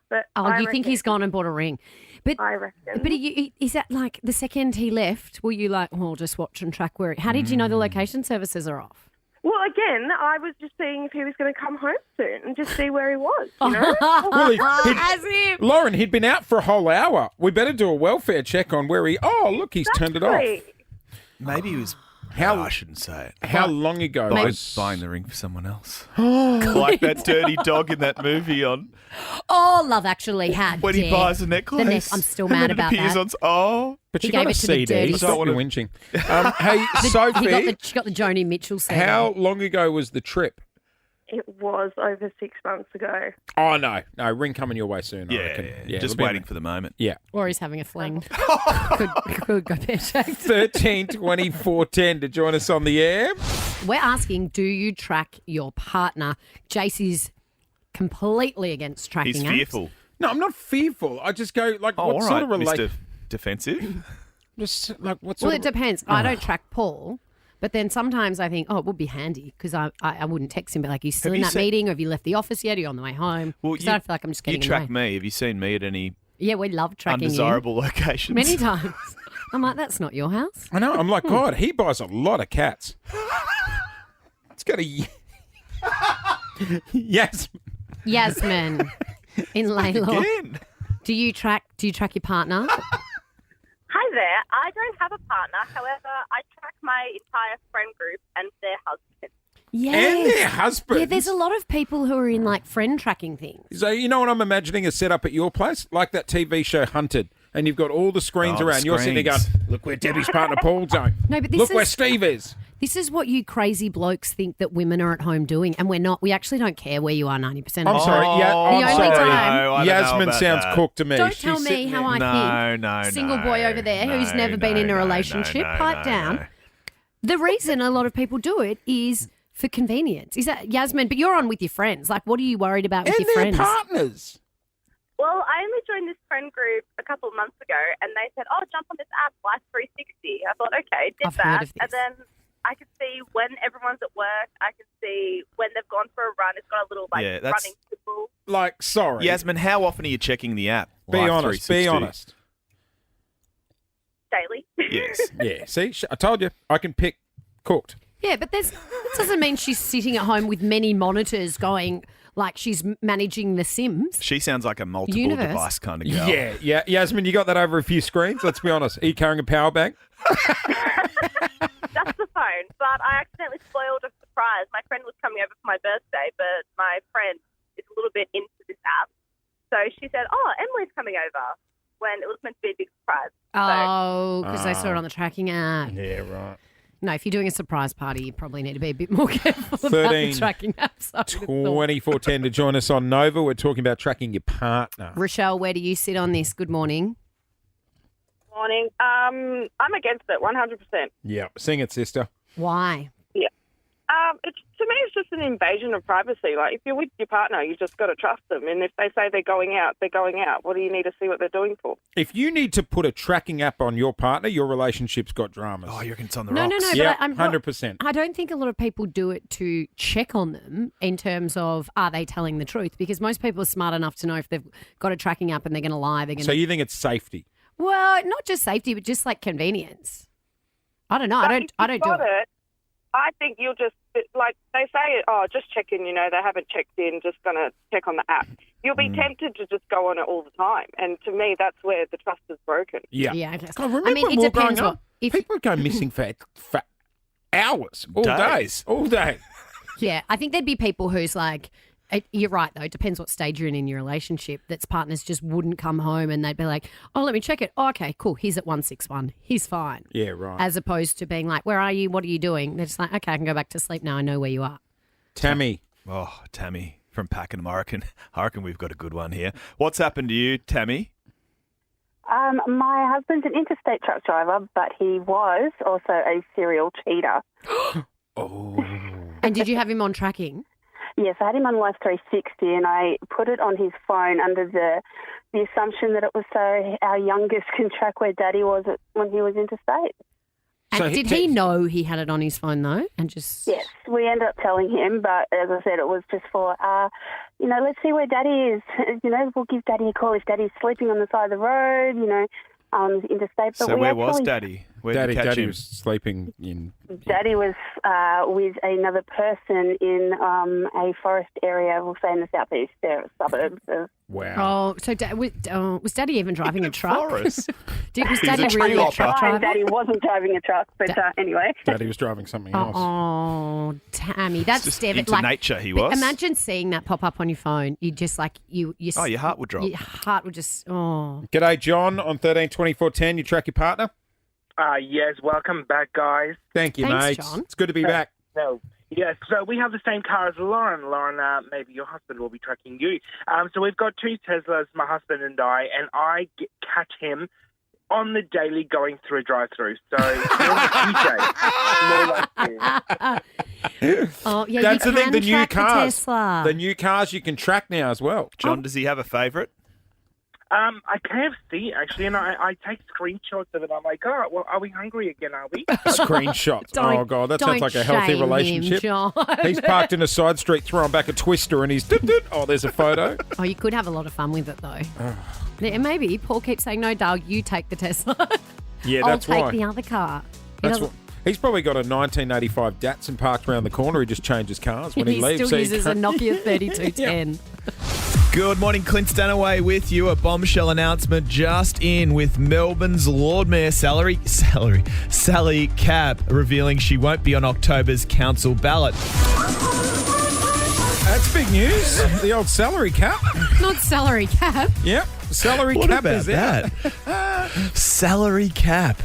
but you think he's gone and bought a ring? But I reckon. But is that like the second he left, were you like, well, just watch and track where? How did you know the location services are off? Well, again, I was just seeing if he was going to come home soon and just see where he was, you know? Well, As if. Lauren, he'd been out for a whole hour. We better do a welfare check on where he... Oh, look, he's turned it off. Exactly. Maybe he was... I shouldn't say it. How long ago was... Buying the ring for someone else. Like that dirty dog in that movie on... Oh, Love Actually had When he buys a necklace. I'm still mad about that. But He you got gave a it to the CD. dirty Stop dog. your whinging. Hey, Sophie, She got the Joni Mitchell CD. how long ago was the trip? It was over 6 months ago. Oh, no. No, ring coming your way soon, I reckon. Just it'll be waiting for the moment. Yeah. Or he's having a fling. could go pear-shaped. 13 24 10 to join us on the air. We're asking, do you track your partner? Jace is completely against tracking He's apps. fearful. No, I'm not fearful. I just go, like, Oh, what all sort right, of relation? Mr. Defensive. Just, like, what Well, sort it depends. I don't track Paul. But then sometimes I think, oh, it would be handy because I wouldn't text him, but like, you still Have in you that seen- meeting or have you left the office yet? Are you on the way home? Well, Because I feel like I'm just you getting track away. me. Have you seen me at any Yeah, we love tracking undesirable locations? you. Many times. I'm like, that's not your house. I know. I'm like, God, he buys a lot of cats. It's got a... Yes. Yasmin in Laylaw. Again. Do you track your partner? Hi there. I don't have a partner. However, I track my entire friend group and their husbands. Yeah. And their husbands. Yeah, there's a lot of people who are in like friend tracking things. So you know what I'm imagining a setup at your place? Like that TV show Hunted. And you've got all the screens Oh, the around. You're sitting there going, screens. look where Debbie's partner Paul's going. No, but this Look is where Steve is. This is what you crazy blokes think that women are at home doing, and we're not. We actually don't care where you are 90% of I'm the sorry. time. Yeah, I'm The only sorry. time- No, I don't know Yasmin about sounds that. cooked to me. Don't She's tell me sitting how there. I think. No, Single boy over there who's never been in a relationship. Pipe down. no. The reason a lot of people do it is for convenience. Is that Yasmin? But you're on with your friends. Like, what are you worried about with And your their friends? partners. Well, I only joined this friend group a couple of months ago, and they said, "Oh, jump on this app, Life 360." I thought, okay, did I've that, heard of and this. then I could see when everyone's at work. I can see when they've gone for a run. It's got a little Yeah, that's- running symbol. Like, sorry. Yasmin, how often are you checking the app? Be Life honest. 360? Be honest. Daily. Yes. Yeah. See, I told you. I can pick cooked. Yeah, but that doesn't mean she's sitting at home with many monitors going like she's managing The Sims. She sounds like a multiple Universe. device kind of girl. Yeah. Yasmin, you got that over a few screens? Let's be honest. Are you carrying a power bank? That's the phone. But I accidentally spoiled a surprise. My friend was coming over for my birthday, but my friend is a little bit into this app. So she said, "Oh, Emily's coming over," when it was meant to be a big surprise. Oh, because I saw it on the tracking app. Yeah, right. No, if you're doing a surprise party, you probably need to be a bit more careful about 13, the tracking apps. I would've thought. 2410 to join us on Nova. We're talking about tracking your partner. Rochelle, where do you sit on this? Good morning. Morning. I'm against it, 100%. Yeah. Sing it, sister. Why? To me, it's just an invasion of privacy. Like, if you're with your partner, you just got to trust them. And if they say they're going out, they're going out. What do you need to see what they're doing for? If you need to put a tracking app on your partner, your relationship's got dramas. Oh, you reckon it's on the No, rocks? no, no. Yeah, but I'm 100%. I don't think a lot of people do it to check on them in terms of are they telling the truth? Because most people are smart enough to know if they've got a tracking app and they're going to lie. They're going So to. you think it's safety? Well, not just safety, but just like convenience. I don't know. But I don't do it. I think you'll just, like they say, just check in, they haven't checked in, just going to check on the app. You'll be tempted to just go on it all the time. And to me, that's where the trust is broken. Yeah. Yeah. Okay. God, remember I mean, when it we were depends growing what. up? People would go missing for hours, all Days. all day. Yeah, I think there'd be people who's like, you're right though. It depends what stage you're in your relationship. That's partners just wouldn't come home and they'd be like, oh, let me check it. Oh, okay, cool. He's at 161. He's fine. Yeah, right. As opposed to being like, where are you? What are you doing? They're just like, okay, I can go back to sleep now. I know where you are. Tammy. Oh, Tammy from Packenham. I reckon we've got a good one here. What's happened to you, Tammy? My husband's an interstate truck driver, but he was also a serial cheater. Oh. And did you have him on tracking? Yes, I had him on Life 360 and I put it on his phone under the assumption that it was so our youngest can track where Daddy was when he was interstate. And So did he know he had it on his phone though? And just Yes, we ended up telling him, but as I said, it was just for, let's see where Daddy is. We'll give Daddy a call if Daddy's sleeping on the side of the road, interstate. But So where was Daddy? Where did you catch Daddy him? was sleeping in. Daddy was with another person in a forest area, we'll say in the southeast, suburbs of. Wow. Oh, so was Daddy even driving a truck? Forest. Was He's Daddy a tree really a hopper. truck driver? Daddy wasn't driving a truck, but anyway. Daddy was driving something else. Oh, Tammy, that's Just devastating. into nature he was. Imagine seeing that pop up on your phone. You just your Your heart would drop. Your heart would just. Oh, G'day, John, on 13-24-10. You track your partner? Yes, welcome back, guys. Thank you, Thanks, mate. John. It's good to be back. So, yes, so we have the same car as Lauren. Lauren, maybe your husband will be tracking you. So we've got two Teslas, my husband and I catch him on the daily going through a drive-through. So, more like you. oh yeah. That's you the thing, can the new track cars. Tesla. The new cars you can track now as well. John, does he have a favourite? I KFC, actually, and I take screenshots of it. I'm like, well, are we hungry again, are we? Screenshots. Oh, God, that sounds like a healthy shame relationship. Him, John. He's parked in a side street throwing back a twister and he's... Oh, there's a photo. Oh, you could have a lot of fun with it, though. Yeah, maybe. Paul keeps saying, no, Doug, you take the Tesla. Yeah, I'll that's take why. the other car. That's what. He's probably got a 1985 Datsun parked around the corner. He just changes cars when he leaves. Still uses a Nokia 3210. Good morning, Clint Stanaway with you. A bombshell announcement just in with Melbourne's Lord Mayor Sally Capp revealing she won't be on October's council ballot. That's big news. The old salary cap. Not salary cap. Yep. Salary What cap about is out. that? Salary cap.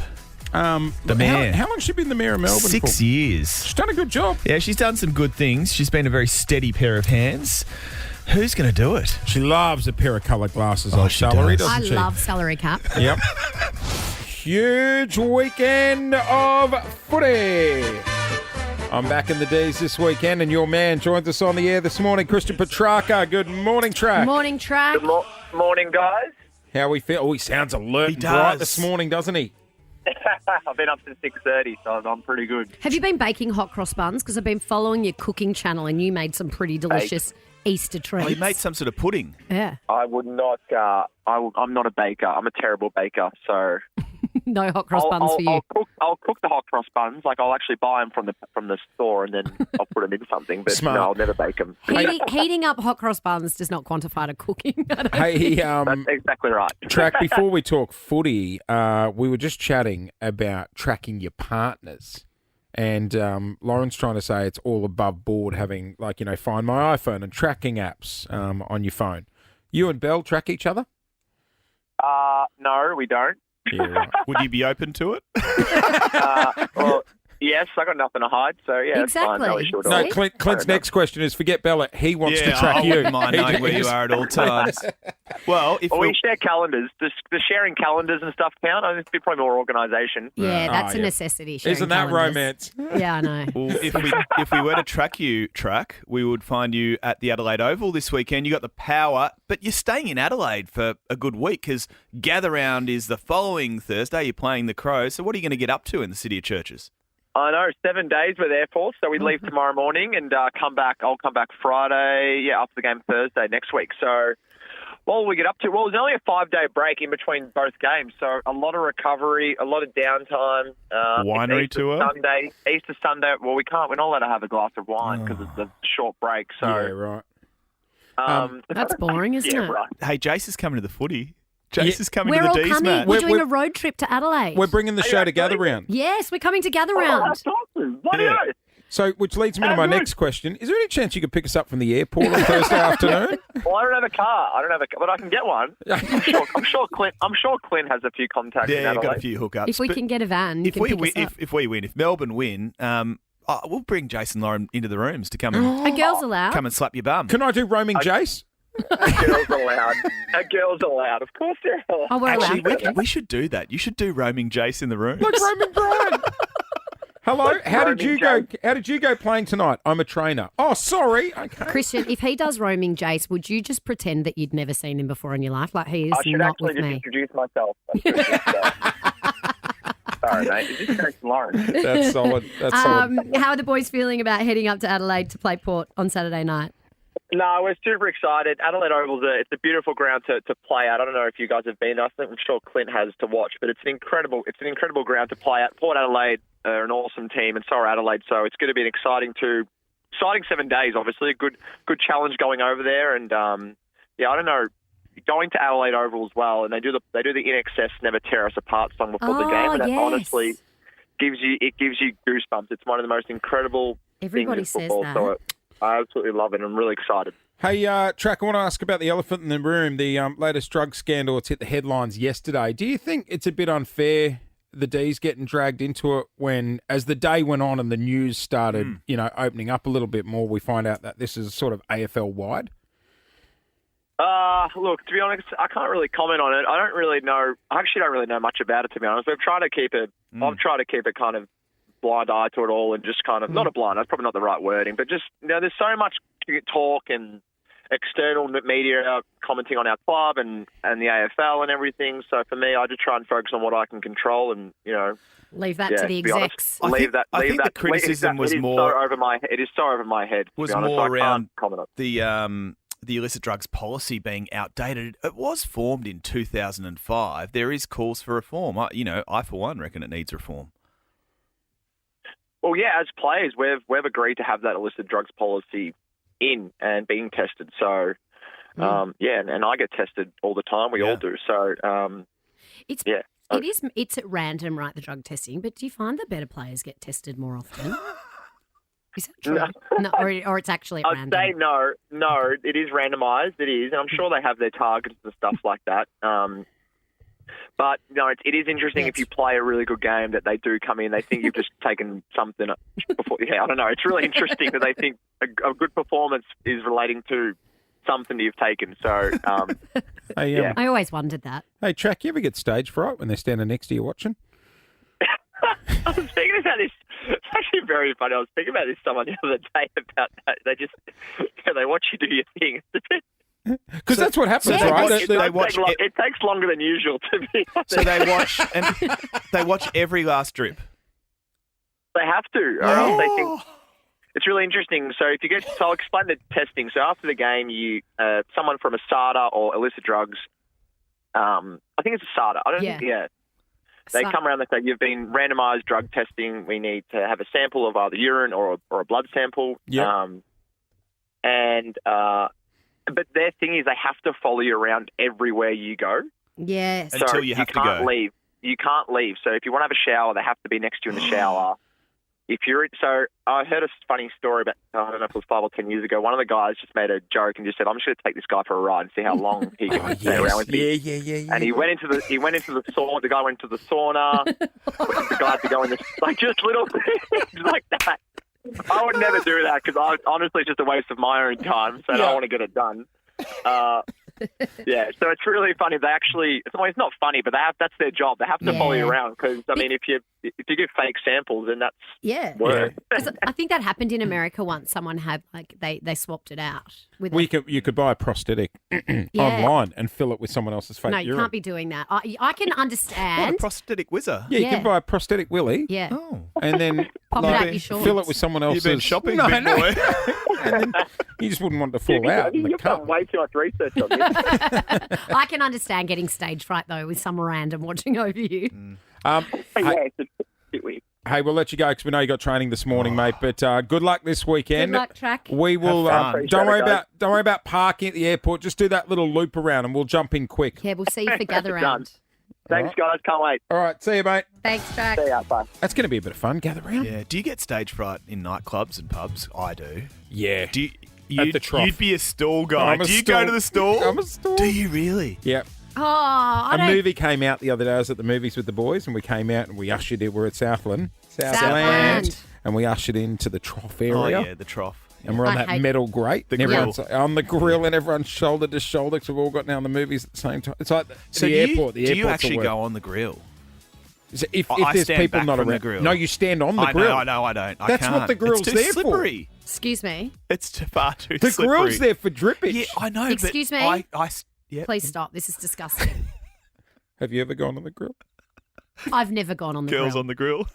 The mayor. How long has she been the mayor of Melbourne 6 for? years. She's done a good job. Yeah, she's done some good things. She's been a very steady pair of hands. Who's going to do it? She loves a pair of coloured glasses Oh, on she salary, does. I doesn't she? love salary cap. Yep. Huge weekend of footy. I'm back in the D's this weekend, and your man joins us on the air this morning, Christian Petracca. Good morning, Track. Morning, Track. Morning, guys. How we feel? Oh, he sounds alert He and bright does. this morning, doesn't he? I've been up since 6:30, so I'm pretty good. Have you been baking hot cross buns? Because I've been following your cooking channel and you made some pretty delicious Easter treats. Oh, he made some sort of pudding. Yeah. I would not. I'm not a baker. I'm a terrible baker. So No hot cross buns for you. I'll cook the hot cross buns. Like I'll actually buy them from the store and then I'll put them in something. But Smart. no, I'll never bake them. Heating up hot cross buns does not quantify to cooking. I don't Hey, That's exactly right. Track, before we talk footy, we were just chatting about tracking your partners. And Lauren's trying to say it's all above board having, Find My iPhone and tracking apps on your phone. You and Belle track each other? No, we don't. Yeah, right. Would you be open to it? Well, yes, I got nothing to hide, so yeah, it's fine. No Exactly. issue at all. No, Clint's next question is forget Bella. He wants to track I you. wouldn't mind knowing where you are at all times. Well, if we share calendars. Does sharing calendars and stuff count? I think it'd be probably more organisation. Yeah, that's a yeah. necessity. sharing Isn't that calendars. romance? Yeah, I know. Well, if we were to track, we would find you at the Adelaide Oval this weekend. You got the power, but you're staying in Adelaide for a good week because Gather Round is the following Thursday. You're playing the Crows. So what are you going to get up to in the City of Churches? I know, 7 days we're there for, so we leave tomorrow morning and come back. I'll come back Friday, after the game Thursday next week. So What will we get up to? Well, it was only a 5-day break in between both games, so a lot of recovery, a lot of downtime. Winery tour? Easter Sunday. Well, we're not allowed to have a glass of wine because it's a short break. So Yeah, right. That's boring, isn't it? Right. Hey, Jace is coming to the footy. Jace is coming We're to all the D's, coming. Matt. We're doing a road trip to Adelaide. We're bringing the show to Gather Round. Yes, we're coming to Gather Round. That's awesome. Bloody Yeah. oath. So, which leads me to my next question. Is there any chance you could pick us up from the airport on Thursday afternoon? Well, I don't have a car. but I can get one. I'm sure Clint has a few contacts. Yeah, in you've Adelaide. got a few hookups. If we But can get a van, you if can we pick win, us up. if Melbourne win, we'll bring Jason Lauren into the rooms to come Are and girls allowed? come and slap your bum. Can I do roaming Jace? Girls allowed. Girls allowed. Of course they're allowed. Oh, we're Actually, allowed. we should do that. You should do roaming Jace in the room. Like roaming Brian. Hello, how did roaming you go? How did you go playing tonight? I'm a trainer. Oh, sorry. Okay. Christian, if he does roaming Jace, would you just pretend that you'd never seen him before in your life? Like he is I should not actually with just me. introduce myself. Sorry, mate. Is this Jason Lauren? That's solid. That's solid. How are the boys feeling about heading up to Adelaide to play Port on Saturday night? No, we're super excited. Adelaide Oval's it's a beautiful ground to play at. I don't know if you guys have been. I'm sure Clint has to watch, but it's an incredible ground to play at. Port Adelaide are an awesome team, and so are Adelaide. So it's going to be an exciting 7 days. Obviously, a good challenge going over there, and I don't know. Going to Adelaide Oval as well, and they do the In Excess Never Tear Us Apart song before the game, and that honestly gives you goosebumps. It's one of the most incredible Everybody things in says football. that. So I absolutely love it. I'm really excited. Hey, Track, I want to ask about the elephant in the room, the latest drug scandal. It's hit the headlines yesterday. Do you think it's a bit unfair, the D's getting dragged into it when, as the day went on and the news started, opening up a little bit more, we find out that this is sort of AFL-wide? Look, to be honest, I can't really comment on it. I don't really know. I actually don't really know much about it, to be honest. I've tried to keep it kind of blind eye to it all, and just kind of not a blind. That's probably not the right wording, but just there's so much talk and external media commenting on our club and the AFL and everything. So for me, I just try and focus on what I can control, and leave that to the execs. I think the criticism was more over my. It is so over my head. Was to be honest, more so I around can't comment on it. the illicit drugs policy being outdated. It was formed in 2005. There is calls for reform. I for one reckon it needs reform. Well, yeah, as players, we've agreed to have that illicit drugs policy in and being tested. So, and I get tested all the time. We all do. So, It's at random, right, the drug testing, but do you find that better players get tested more often? Is that true? No, or it's actually at random? I'd say no, it is randomised. It is, and I'm sure they have their targets and stuff like that. But no, it is interesting if you play a really good game that they do come in. They think you've just taken something before. Yeah, I don't know. It's really interesting that they think a good performance is relating to something you've taken. So, Hey, I always wondered that. Hey, Track, you ever get stage fright when they're standing next to you watching? I was thinking about this. It's actually very funny. I was thinking about this someone the other day about that. They watch you do your thing. Because that's what happens, right? It takes longer than usual to be honest. So they watch every last drip. They have to, or else they think. It's really interesting. So I'll explain the testing. So after the game, someone from a SADA or illicit drugs, I think it's a SADA. I don't think. Yeah. They come around and say, you've been randomised drug testing. We need to have a sample of either urine or a blood sample. Yeah. But their thing is they have to follow you around everywhere you go. Yes. So Until you have to go. Leave. You can't leave. So if you want to have a shower, they have to be next to you in the shower. So I heard a funny story about, I don't know if it was 5 or 10 years ago. One of the guys just made a joke and just said, I'm just going to take this guy for a ride and see how long he can stay around with me. Yeah. And he went into the sauna. The guy went to the sauna. The guy had to go in just little things like that. I would never do that because honestly it's just a waste of my own time. So I don't want to get it done. So it's really funny. They actually, it's not funny, but that's their job. They have to follow you around because if you give fake samples, then that's work. Because I think that happened in America once. Someone had they swapped it out. You could buy a prosthetic online and fill it with someone else's fake urine. No, you can't be doing that. I can understand. What, a prosthetic whizzer? Yeah, you can buy a prosthetic willy. Yeah. And then Pop it out your shorts. Fill it with someone else's. You've been shopping, No, big no. boy. And then you just wouldn't want to fall out in the You've cup. done way too much research on this. I can understand getting stage fright, though, with some random watching over you. Yeah, it's a bit weird. Hey, we'll let you go because we know you got training this morning, mate. But good luck this weekend. Good luck, Track. We will. Appreciate Don't worry it, guys. about parking at the airport. Just do that little loop around, and we'll jump in quick. Yeah, we'll see you for Gather Done. Round. Thanks, guys. Can't wait. All right, see you, mate. Thanks, Track. See ya. Bye. That's going to be a bit of fun. Gather round. Yeah. Do you get stage fright in nightclubs and pubs? I do. Yeah. Do you, At you'd, the trough. you'd be a stall guy. I'm a Do you stall- go to the stall? I'm a stall. Do you really? Yeah. Oh, I A don't... movie came out the other day. I was at the movies with the boys, and we came out and we ushered it. We're at Southland. Southland. And we ushered into the trough area. Oh, yeah, the trough. And we're on I that hate- metal grate. The And everyone's grill. on the grill, and everyone's shoulder to shoulder because we've all got down the movies at the same time. It's like So the do airport. The do you airport's actually the go worst. on the grill? So if I there's stand people back not from the around, grill. no, you stand on the I grill. know, I don't. I That's can't. what the grill's it's too there for. slippery. Excuse me. It's too far too The slippery. grill's there for drippage. Yeah, I know. Excuse but me? Yeah. Please stop. This is disgusting. Have you ever gone on the grill? I've never gone on the Girls grill. on the grill.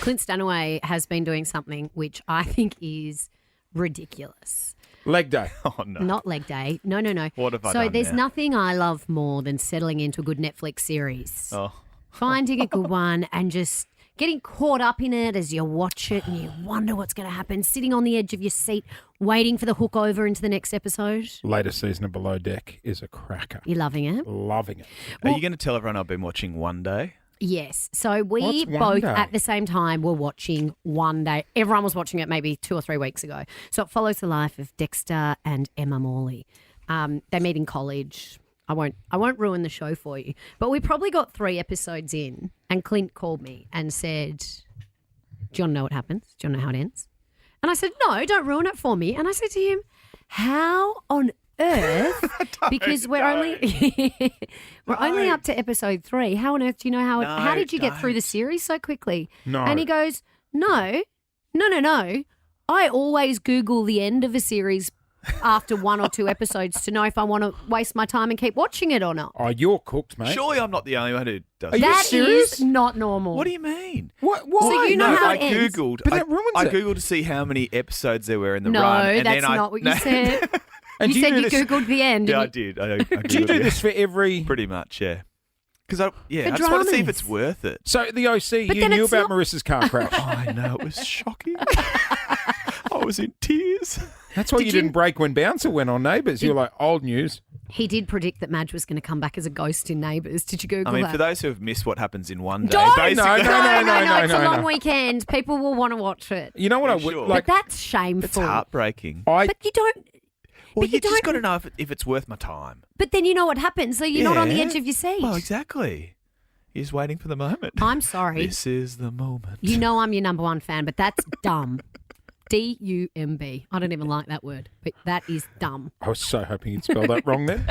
Clint Stanaway has been doing something which I think is ridiculous. Leg day. Oh no. Not leg day. No, no, no. What have I So done there's now? nothing I love more than settling into a good Netflix series. Oh. Finding a good one and just getting caught up in it as you watch it and you wonder what's going to happen, sitting on the edge of your seat, waiting for the hook over into the next episode. Latest season of Below Deck is a cracker. You're loving it? Loving it. Are you going to tell everyone I've been watching One Day? Yes. So we What's One both Day? at the same time were watching One Day. Everyone was watching it maybe 2 or 3 weeks ago. So it follows the life of Dexter and Emma Morley. They meet in college. I won't ruin the show for you. But we probably got 3 episodes in and Clint called me and said, do you want to know what happens? Do you want to know how it ends? And I said, no, don't ruin it for me. And I said to him, how on earth? Because we're only up to episode 3. How on earth do you know how? How did you get through the series so quickly? No. And he goes, no. I always Google the end of a series after 1 or 2 episodes to know if I want to waste my time and keep watching it or not. Oh, you're cooked, mate. Surely I'm not the only one who does Are you That serious? is not normal. What do you mean? What? So you know no, how I it ends. googled. But that ruins I it. googled to see how many episodes there were in the No, run. And that's then not what you said. And You do said do you this- Googled the end. Yeah, I and you- did. I Do you googled do it. this for every? Pretty much, yeah. Because I For just want to see if dramas. it's worth it. So the OC, But you then knew it's about not- Marissa's car crash. I know, it was shocking. I was in tears. That's why you didn't break when Bouncer went on Neighbours. You were like, old news. He did predict that Madge was going to come back as a ghost in Neighbours. Did you Google I mean, that? for those who have missed what happens in one day, Don't! basically. No, It's a long no. weekend. People will want to watch it. You know what I You would sure? like? But that's shameful. It's heartbreaking. But you don't. Well, but you you just don't- got to know if it's worth my time. But then you know what happens. So you're not on the Yeah. edge of your seat. Well, exactly. You're just waiting for the moment. I'm sorry. This is the moment. You know I'm your number 1 fan, but that's dumb. D-U-M-B. I don't even like that word, but that is dumb. I was so hoping you'd spell that wrong then.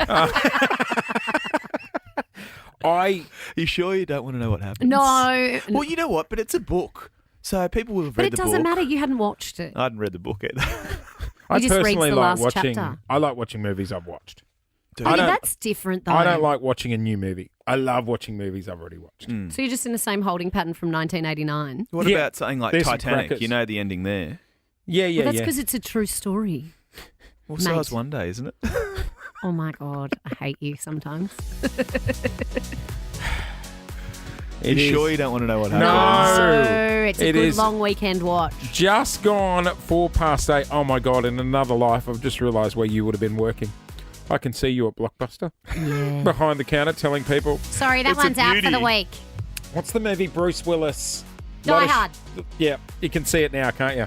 You sure you don't want to know what happens? No. Well, you know what? But it's a book. So people will have But read it the book. doesn't matter. You hadn't watched it. I hadn't read the book either. I just reads personally the like last watching. chapter. I like watching movies I've watched. I mean, that's different, though. I don't like watching a new movie. I love watching movies I've already watched. So you're just in the same holding pattern from 1989. What about something like There's some Titanic? crackers. You know the ending there. Yeah, Well, that's because it's a true story. Well, so Mate. is One Day, isn't it? Oh, my God. I hate you sometimes. You sure you don't want to know what No. happens? So it's a It good is long weekend watch. just gone 8:04. Oh my God! In another life, I've just realised where you would have been working. I can see you at Blockbuster Yeah. behind the counter telling people. Sorry, that It's a one's out for the beauty. week. What's the movie Bruce Willis? Die Lot of Hard. Yeah, you can see it now, can't you?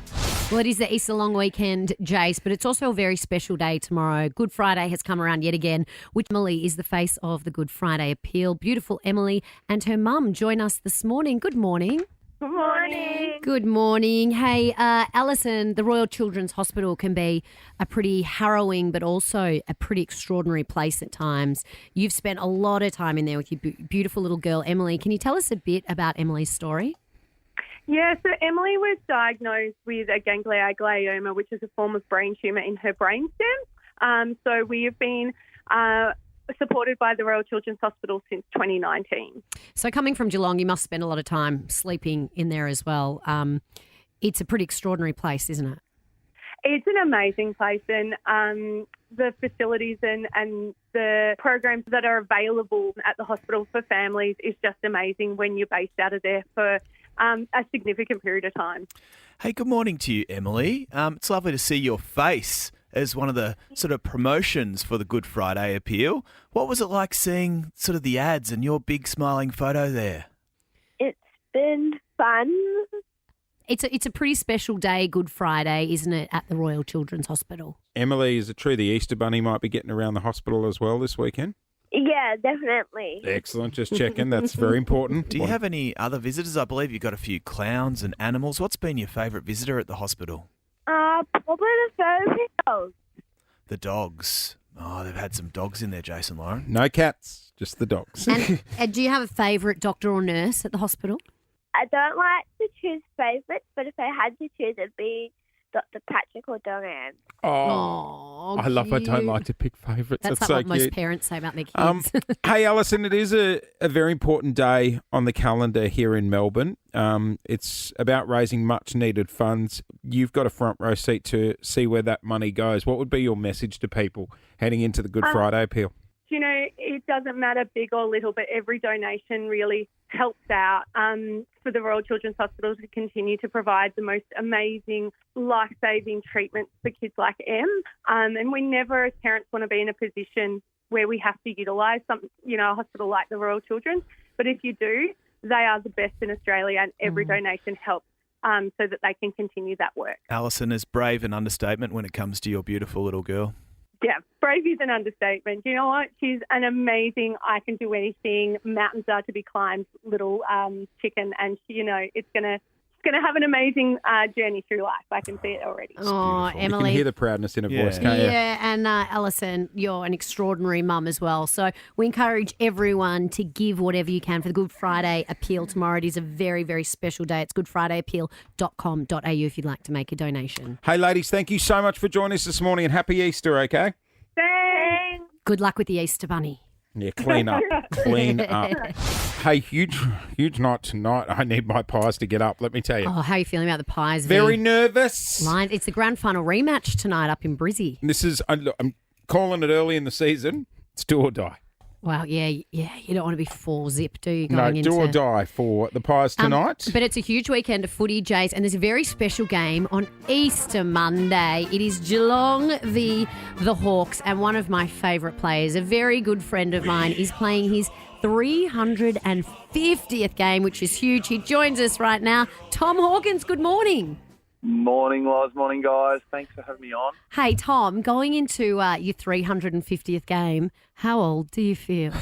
Well, it is the Easter long weekend, Jace, but it's also a very special day tomorrow. Good Friday has come around yet again, which Emily is the face of the Good Friday appeal. Beautiful Emily and her mum join us this morning. Good morning. Good morning. Good morning. Hey, Alison, the Royal Children's Hospital can be a pretty harrowing but also a pretty extraordinary place at times. You've spent a lot of time in there with your beautiful little girl, Emily. Can you tell us a bit about Emily's story? Yeah, so Emily was diagnosed with a ganglioma, which is a form of brain tumour in her brainstem. So we have been supported by the Royal Children's Hospital since 2019. So coming from Geelong, you must spend a lot of time sleeping in there as well. It's a pretty extraordinary place, isn't it? It's an amazing place, and the facilities and the programs that are available at the hospital for families is just amazing when you're based out of there for a significant period of time. Hey, good morning to you, Emily. It's lovely to see your face as one of the sort of promotions for the Good Friday appeal. What was it like seeing sort of the ads and your big smiling photo there? It's been fun. It's a pretty special day, Good Friday, isn't it, at the Royal Children's Hospital? Emily, is it true the Easter Bunny might be getting around the hospital as well this weekend? Yeah, definitely. Excellent. Just checking. That's very important. Do you have any other visitors? I believe you've got a few clowns and animals. What's been your favourite visitor at the hospital? Probably the furry dogs. The dogs. Oh, they've had some dogs in there, Jason Lauren. No cats, just the dogs. And do you have a favourite doctor or nurse at the hospital? I don't like to choose favourites, but if I had to choose, it'd be Dr. Patrick or Dorian. Oh, I love I don't like to pick favourites. That's That's like so what cute. most parents say about their kids. Hey, Alison, it is a very important day on the calendar here in Melbourne. It's about raising much needed funds. You've got a front row seat to see where that money goes. What would be your message to people heading into the Good Friday appeal? You know, it doesn't matter big or little, but every donation really helps out for the Royal Children's Hospital to continue to provide the most amazing, life-saving treatments for kids like Em. And we never, as parents, want to be in a position where we have to utilise a hospital like the Royal Children's. But if you do, they are the best in Australia, and every donation helps so that they can continue that work. Alison, is brave an understatement when it comes to your beautiful little girl? Yeah, brave is an understatement. You know what? She's an amazing, I can do anything, mountains are to be climbed little chicken, and it's gonna have an amazing journey through life. I can see it already. Oh, You can Emily. hear the proudness in her voice, can't you? Yeah, and Alison, you're an extraordinary mum as well. So we encourage everyone to give whatever you can for the Good Friday appeal tomorrow. It is a very, very special day. It's goodfridayappeal.com.au if you'd like to make a donation. Hey, ladies, thank you so much for joining us this morning, and happy Easter, okay? Thanks. Good luck with the Easter Bunny. Yeah, clean up. Clean up. Hey, huge night tonight. I need my pies to get up, let me tell you. Oh, how are you feeling about the pies? Very nervous. It's the grand final rematch tonight up in Brizzy. This is, I'm calling it early in the season. It's do or die. Well, yeah, you don't want to be 4-zip, do you? No, do or die for the Pies tonight. But it's a huge weekend of footy, Jays, and there's a very special game on Easter Monday. It is Geelong v the Hawks, and one of my favourite players, a very good friend of mine, is playing his 350th game, which is huge. He joins us right now. Tom Hawkins, good morning. Morning, Loz. Morning, guys. Thanks for having me on. Hey, Tom, going into your 350th game, how old do you feel?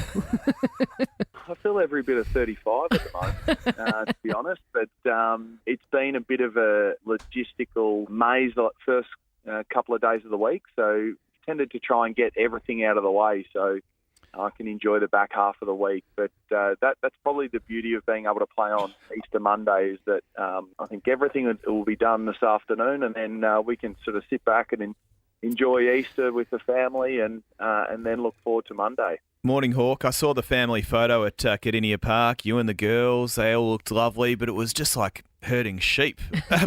I feel every bit of 35 at the moment, to be honest. But it's been a bit of a logistical maze the first couple of days of the week. So tended to try and get everything out of the way so I can enjoy the back half of the week. But that's probably the beauty of being able to play on Easter Monday is that I think everything will be done this afternoon, and then we can sort of sit back and enjoy Easter with the family and then look forward to Monday. Morning, Hawk. I saw the family photo at Cardinia Park. You and the girls, they all looked lovely, but it was just like herding sheep,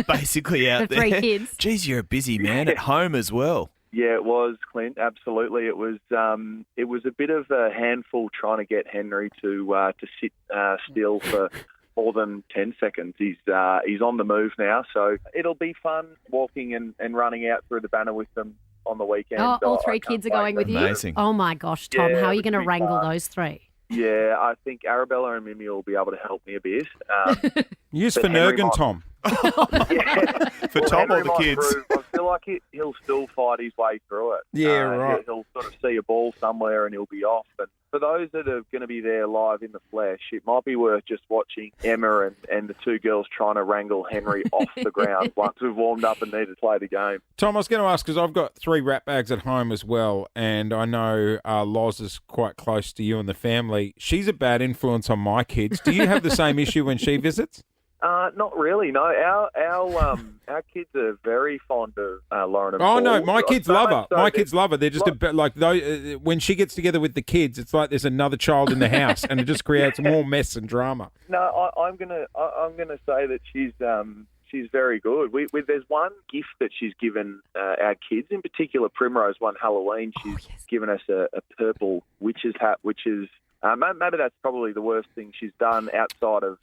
basically, out there. 3 kids. Geez, you're a busy man at home as well. Yeah, it was, Clint. Absolutely, it was. It was a bit of a handful trying to get Henry to sit still for more than 10 seconds. He's on the move now, so it'll be fun walking and running out through the banner with them on the weekend. Oh, all 3 kids are going with you? Amazing. Oh, my gosh, Tom, Yeah, how are you it'll going to be wrangle fun. those 3? Yeah, I think Arabella and Mimi will be able to help me a bit. Use but for Henry Nurgan, might- Tom. For Tom or Henry the might kids? prove- I feel like he'll still fight his way through it. Yeah, right. He'll sort of see a ball somewhere and he'll be off. But for those that are going to be there live in the flesh, it might be worth just watching Emma and the 2 girls trying to wrangle Henry off the ground once we've warmed up and need to play the game. Tom, I was going to ask, because I've got 3 rat bags at home as well, and I know Loz is quite close to you and the family. She's a bad influence on my kids. Do you have the same issue when she visits? Not really. No, our kids are very fond of Lauren and Oh, Paul. no, my kids So love much her. so My that- kids love her. They're just a bit like, when she gets together with the kids, it's like there's another child in the house, and it just creates more mess and drama. No, I'm gonna say that she's she's very good. There's one gift that she's given our kids, in particular Primrose, one Halloween. She's given us a purple witch's hat, which is maybe that's probably the worst thing she's done outside of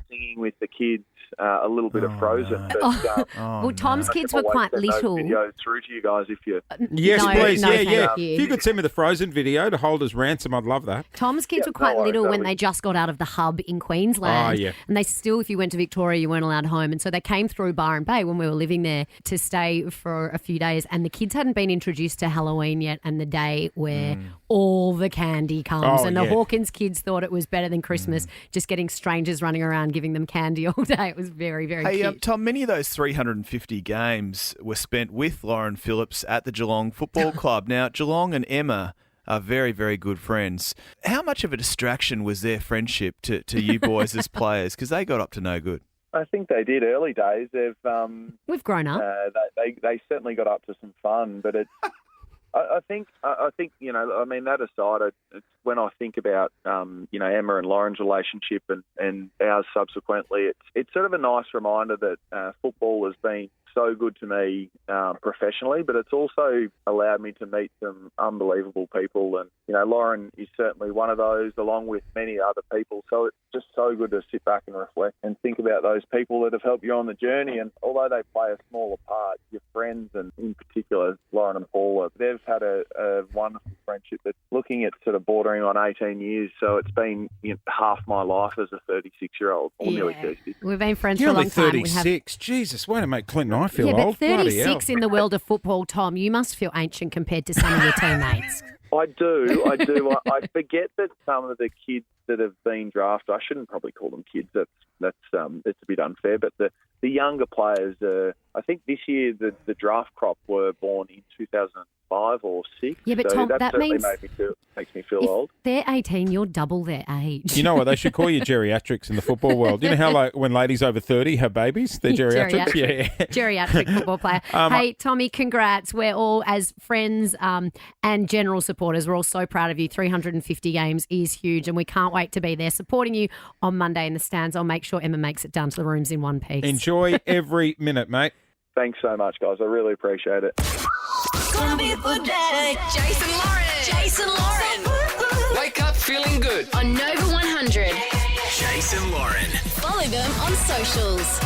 singing with the kids a little bit of Frozen. But, well, Tom's kids were quite little. Videos through to you guys if you. Yes, please. no, Yeah. thank you. If you could send me the Frozen video to hold as ransom, I'd love that. Tom's kids were quite little when they just got out of the hub in Queensland. Oh, yeah. And they still, if you went to Victoria, you weren't allowed home. And so they came through Byron Bay when we were living there to stay for a few days. And the kids hadn't been introduced to Halloween yet, and the day where all the candy comes. And the Hawkins kids thought it was better than Christmas, just getting strangers running around giving them candy all day. It was very, very cute. Tom, many of those 350 games were spent with Lauren Phillips at the Geelong Football Club. Now, Geelong and Emma are very, very good friends. How much of a distraction was their friendship to you boys as players? Because they got up to no good. I think they did early days. We've grown up. They certainly got up to some fun, but it's. I think that aside, it's when I think about Emma and Lauren's relationship and ours subsequently, it's sort of a nice reminder that football has been so good to me professionally, but it's also allowed me to meet some unbelievable people. And, Lauren is certainly one of those, along with many other people. So it's just so good to sit back and reflect and think about those people that have helped you on the journey. And although they play a smaller part, your friends, and in particular, Lauren and Paula, they've had a wonderful friendship that's looking at sort of bordering on 18 years. So it's been half my life as a 36-year-old, or nearly 30. We've been friends You're for a long only time. 36. Jesus, way to make Clinton I feel but old. Bloody 36 hell. in the world of football, Tom, you must feel ancient compared to some of your teammates. I do. I forget that some of the kids that have been drafted, I shouldn't probably call them kids. That's a bit unfair. But the younger players, I think this year the draft crop were born in 2005 or 6. Yeah, but so Tom, that certainly means makes me feel if old. they're 18, you're double their age. You know what? They should call you geriatrics in the football world. You know how when ladies over 30 have babies, they're geriatrics? Yeah. Geriatric football player. Hey, Tommy, congrats. We're all, as friends and general supporters, we're all so proud of you. 350 games is huge, and we can't wait to be there supporting you on Monday in the stands. I'll make sure Emma makes it down to the rooms in one piece. Enjoy every minute, mate. Thanks so much, guys. I really appreciate it. Gonna be a good day. Jason Lauren. Wake up feeling good. On Nova 100. Jason Lauren. Follow them on socials.